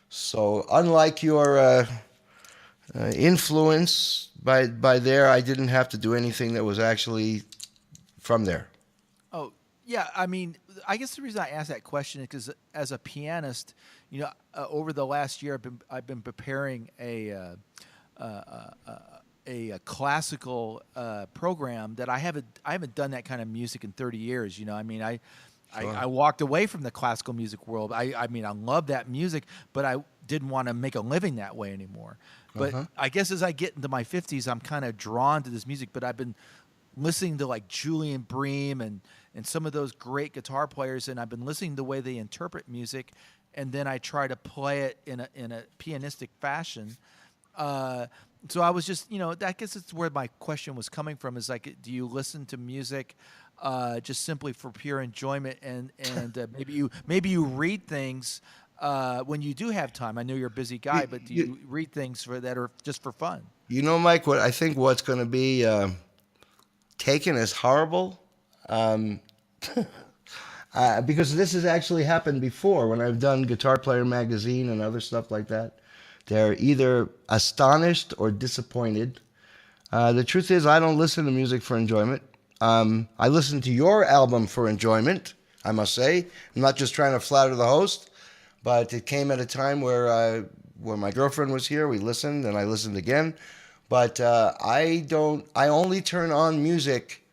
So unlike your influence by there, I didn't have to do anything that was actually from there. Oh, yeah. I mean, I guess the reason I asked that question is because as a pianist, over the last year, I've been preparing a classical program that I haven't done that kind of music in 30 years. I mean, I walked away from the classical music world. I mean, I love that music, but I didn't want to make a living that way anymore. But I guess as I get into my 50s, I'm kind of drawn to this music. But I've been listening to like Julian Bream and some of those great guitar players, and I've been listening to the way they interpret music, and then I try to play it in a pianistic fashion. So I was just, I guess it's where my question was coming from, is like, do you listen to music just simply for pure enjoyment, and maybe you read things when you do have time? I know you're a busy guy, but do you read things that are just for fun? Mike, what's going to be taken as horrible, because this has actually happened before when I've done Guitar Player magazine and other stuff like that. They're either astonished or disappointed. The truth is, I don't listen to music for enjoyment. I listen to your album for enjoyment, I must say. I'm not just trying to flatter the host, but it came at a time where my girlfriend was here. We listened, and I listened again. But I only turn on music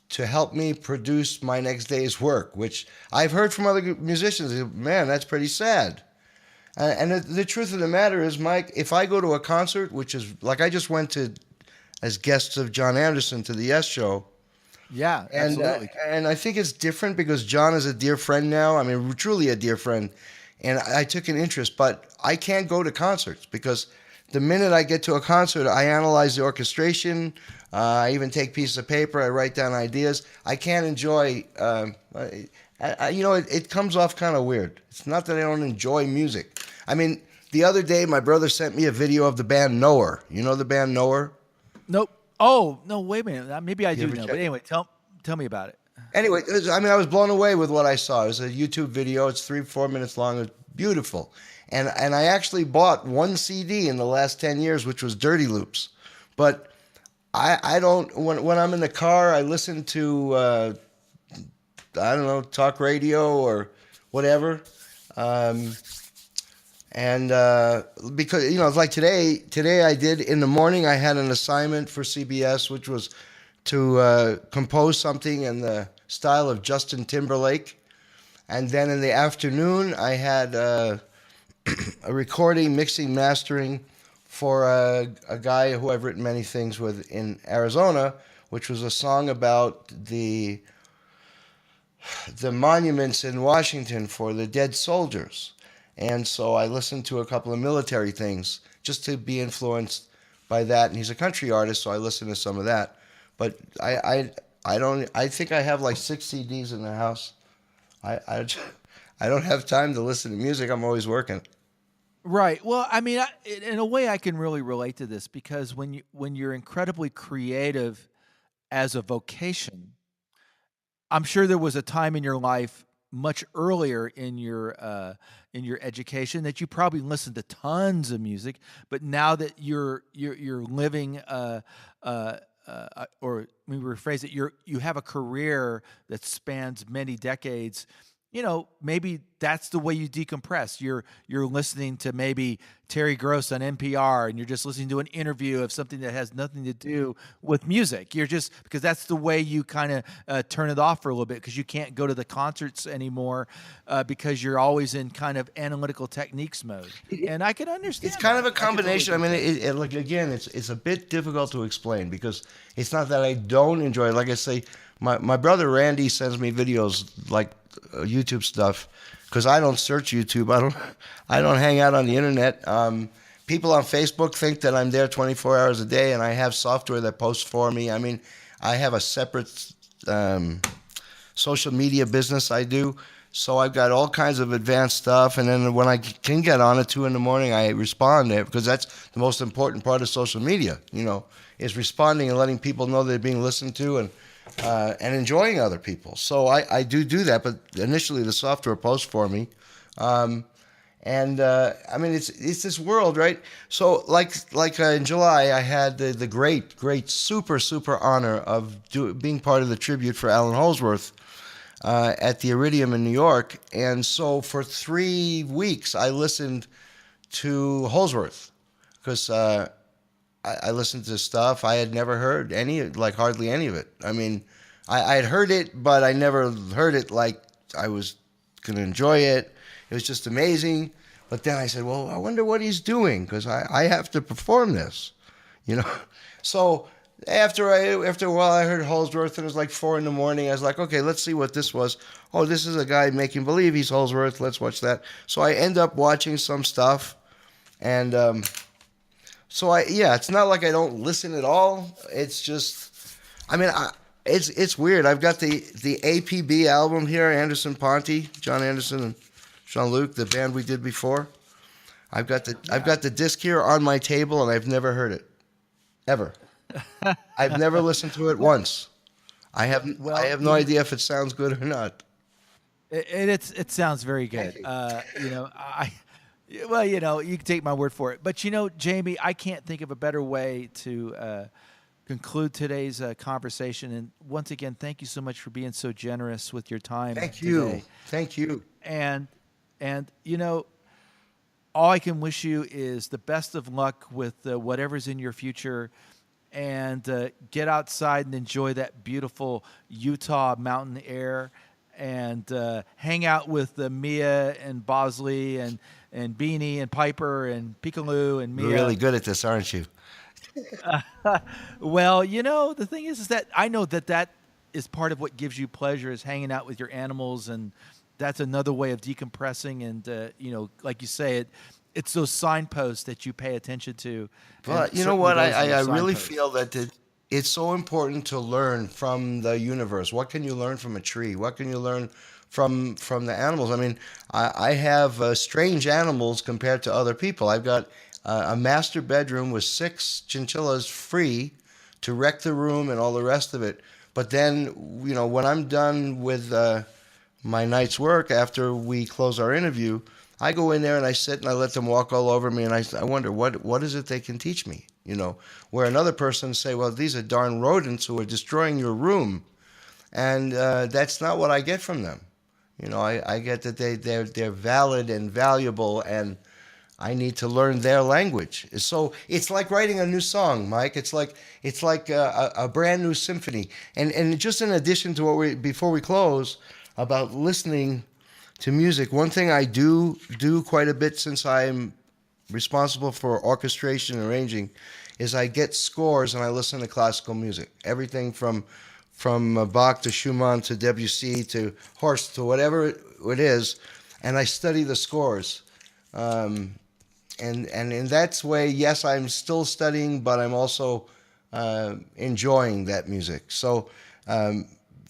to help me produce my next day's work, which I've heard from other musicians. Man, that's pretty sad. And the truth of the matter is, Mike, if I go to a concert, which is like I just went to as guests of John Anderson to the Yes Show. Yeah, absolutely. And I think it's different because John is a dear friend now. I mean, truly a dear friend. And I took an interest, but I can't go to concerts because the minute I get to a concert, I analyze the orchestration. I even take pieces of paper. I write down ideas. I can't enjoy. it comes off kind of weird. It's not that I don't enjoy music. I mean, the other day, my brother sent me a video of the band Knower. You know the band Knower? Nope. Oh, no, wait a minute. Maybe I do know. check But it? anyway, tell me about it. Anyway, I was blown away with what I saw. It was a YouTube video. It's 3-4 minutes long. It was beautiful. And I actually bought one CD in the last 10 years, which was Dirty Loops. But I don't, when I'm in the car, I listen to, I don't know, talk radio or whatever. Because, it's like today I did, in the morning, I had an assignment for CBS, which was to compose something in the style of Justin Timberlake. And then in the afternoon, I had a recording, mixing, mastering for a guy who I've written many things with in Arizona, which was a song about the monuments in Washington for the dead soldiers. And so I listened to a couple of military things just to be influenced by that. And he's a country artist, so I listened to some of that. But I think I have like 6 CDs in the house. I don't have time to listen to music. I'm always working. Right. Well, I mean, in a way, I can really relate to this because when you're incredibly creative as a vocation, I'm sure there was a time in your life much earlier in your education that you probably listened to tons of music, but now that you're living or let me rephrase it, you have a career that spans many decades. Maybe that's the way you decompress. You're listening to maybe Terry Gross on NPR, and you're just listening to an interview of something that has nothing to do with music. You're just, because that's the way you kind of turn it off for a little bit, because you can't go to the concerts anymore because you're always in kind of analytical techniques mode. And I can understand. It's kind of a combination. Totally it's a bit difficult to explain because it's not that I don't enjoy it. Like I say, my brother Randy sends me videos like YouTube stuff because I don't search YouTube. I don't hang out on the internet. People on Facebook think that I'm there 24 hours a day, and I have software that posts for me. I mean, I have a separate social media business I do, so I've got all kinds of advanced stuff. And then when I can get on at 2 a.m, I respond there because that's the most important part of social media. Is responding and letting people know they're being listened to and enjoying other people. So I do that, but initially the software posts for me. I mean, it's this world, right? So like in July, I had the great, super honor of being part of the tribute for Alan Holdsworth at the Iridium in New York. And so for 3 weeks, I listened to Holdsworth because I listened to stuff I had never heard hardly any of it. I mean, I had heard it, but I never heard it like I was going to enjoy it. It was just amazing. But then I said, well, I wonder what he's doing because I have to perform this, So after a while, I heard Holdsworth, and it was like 4 a.m. I was like, okay, let's see what this was. Oh, this is a guy making believe he's Holdsworth. Let's watch that. So I end up watching some stuff, and so it's not like I don't listen at all. It's just, I mean, it's weird. I've got the APB album here, Anderson Ponty, John Anderson and Jean-Luc, the band we did before. I've got the disc here on my table, and I've never heard it, ever. I've never listened to it once. I have no idea if it sounds good or not. It sounds very good. You can take my word for it. But Jamie, I can't think of a better way to conclude today's conversation. And once again, thank you so much for being so generous with your time. Thank you. And all I can wish you is the best of luck with whatever's in your future. And get outside and enjoy that beautiful Utah mountain air. And hang out with Mia and Bosley and Beanie and Piper and Peekaloo and Mia. You're really good at this, aren't you? Well, the thing is that I know that is part of what gives you pleasure, is hanging out with your animals, and that's another way of decompressing. And like you say, it's those signposts that you pay attention to. But you know what? I really feel that it's so important to learn from the universe. What can you learn from a tree? What can you learn from the animals. I mean, I have strange animals compared to other people. I've got a master bedroom with 6 chinchillas free to wreck the room and all the rest of it. But then, you know, when I'm done with my night's work after we close our interview, I go in there and I sit and I let them walk all over me, and I wonder what is it they can teach me, you know, where another person say, well, these are darn rodents who are destroying your room, and that's not what I get from them. You know, I get that they're valid and valuable, and I need to learn their language. So it's like writing a new song, Mike. It's like a brand new symphony. And just in addition to what before we close about listening to music, one thing I do quite a bit since I'm responsible for orchestration and arranging is I get scores and I listen to classical music. Everything from Bach to Schumann to Debussy to Horst to whatever it is, and I study the scores. And in that way, yes, I'm still studying, but I'm also enjoying that music. So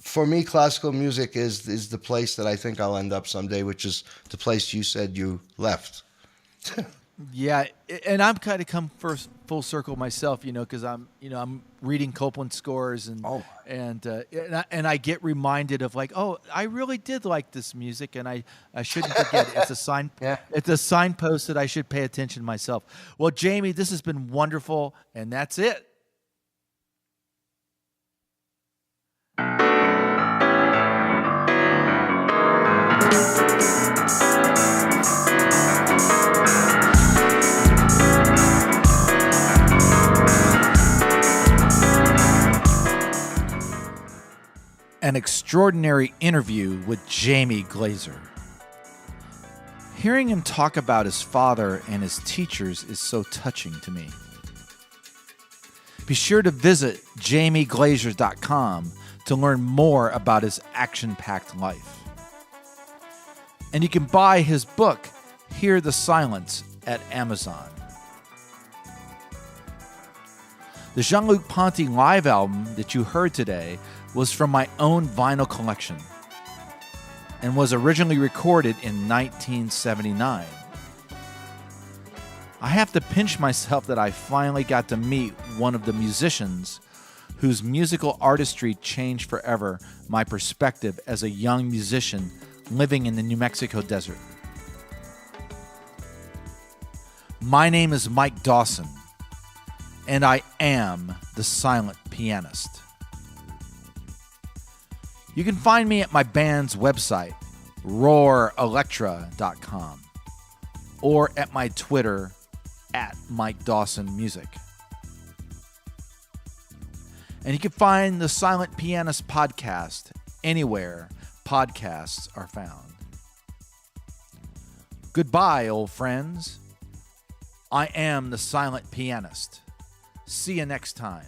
for me, classical music is the place that I think I'll end up someday, which is the place you said you left. Yeah, and I'm kind of come full circle myself, you know, because I'm reading Copland scores and I get reminded of like, oh, I really did like this music, and I shouldn't forget it. It's a sign. Yeah. It's a signpost that I should pay attention to myself. Well, Jamie, this has been wonderful, and that's it. An extraordinary interview with Jamie Glaser. Hearing him talk about his father and his teachers is so touching to me. Be sure to visit jamieglaser.com to learn more about his action-packed life. And you can buy his book, Hear the Silence, at Amazon. The Jean-Luc Ponty live album that you heard today was from my own vinyl collection and was originally recorded in 1979. I have to pinch myself that I finally got to meet one of the musicians whose musical artistry changed forever my perspective as a young musician living in the New Mexico desert. My name is Mike Dawson, and I am the Silent Pianist. You can find me at my band's website, roarelectra.com, or at my Twitter, at Mike Dawson Music. And you can find the Silent Pianist podcast anywhere podcasts are found. Goodbye, old friends. I am the Silent Pianist. See you next time.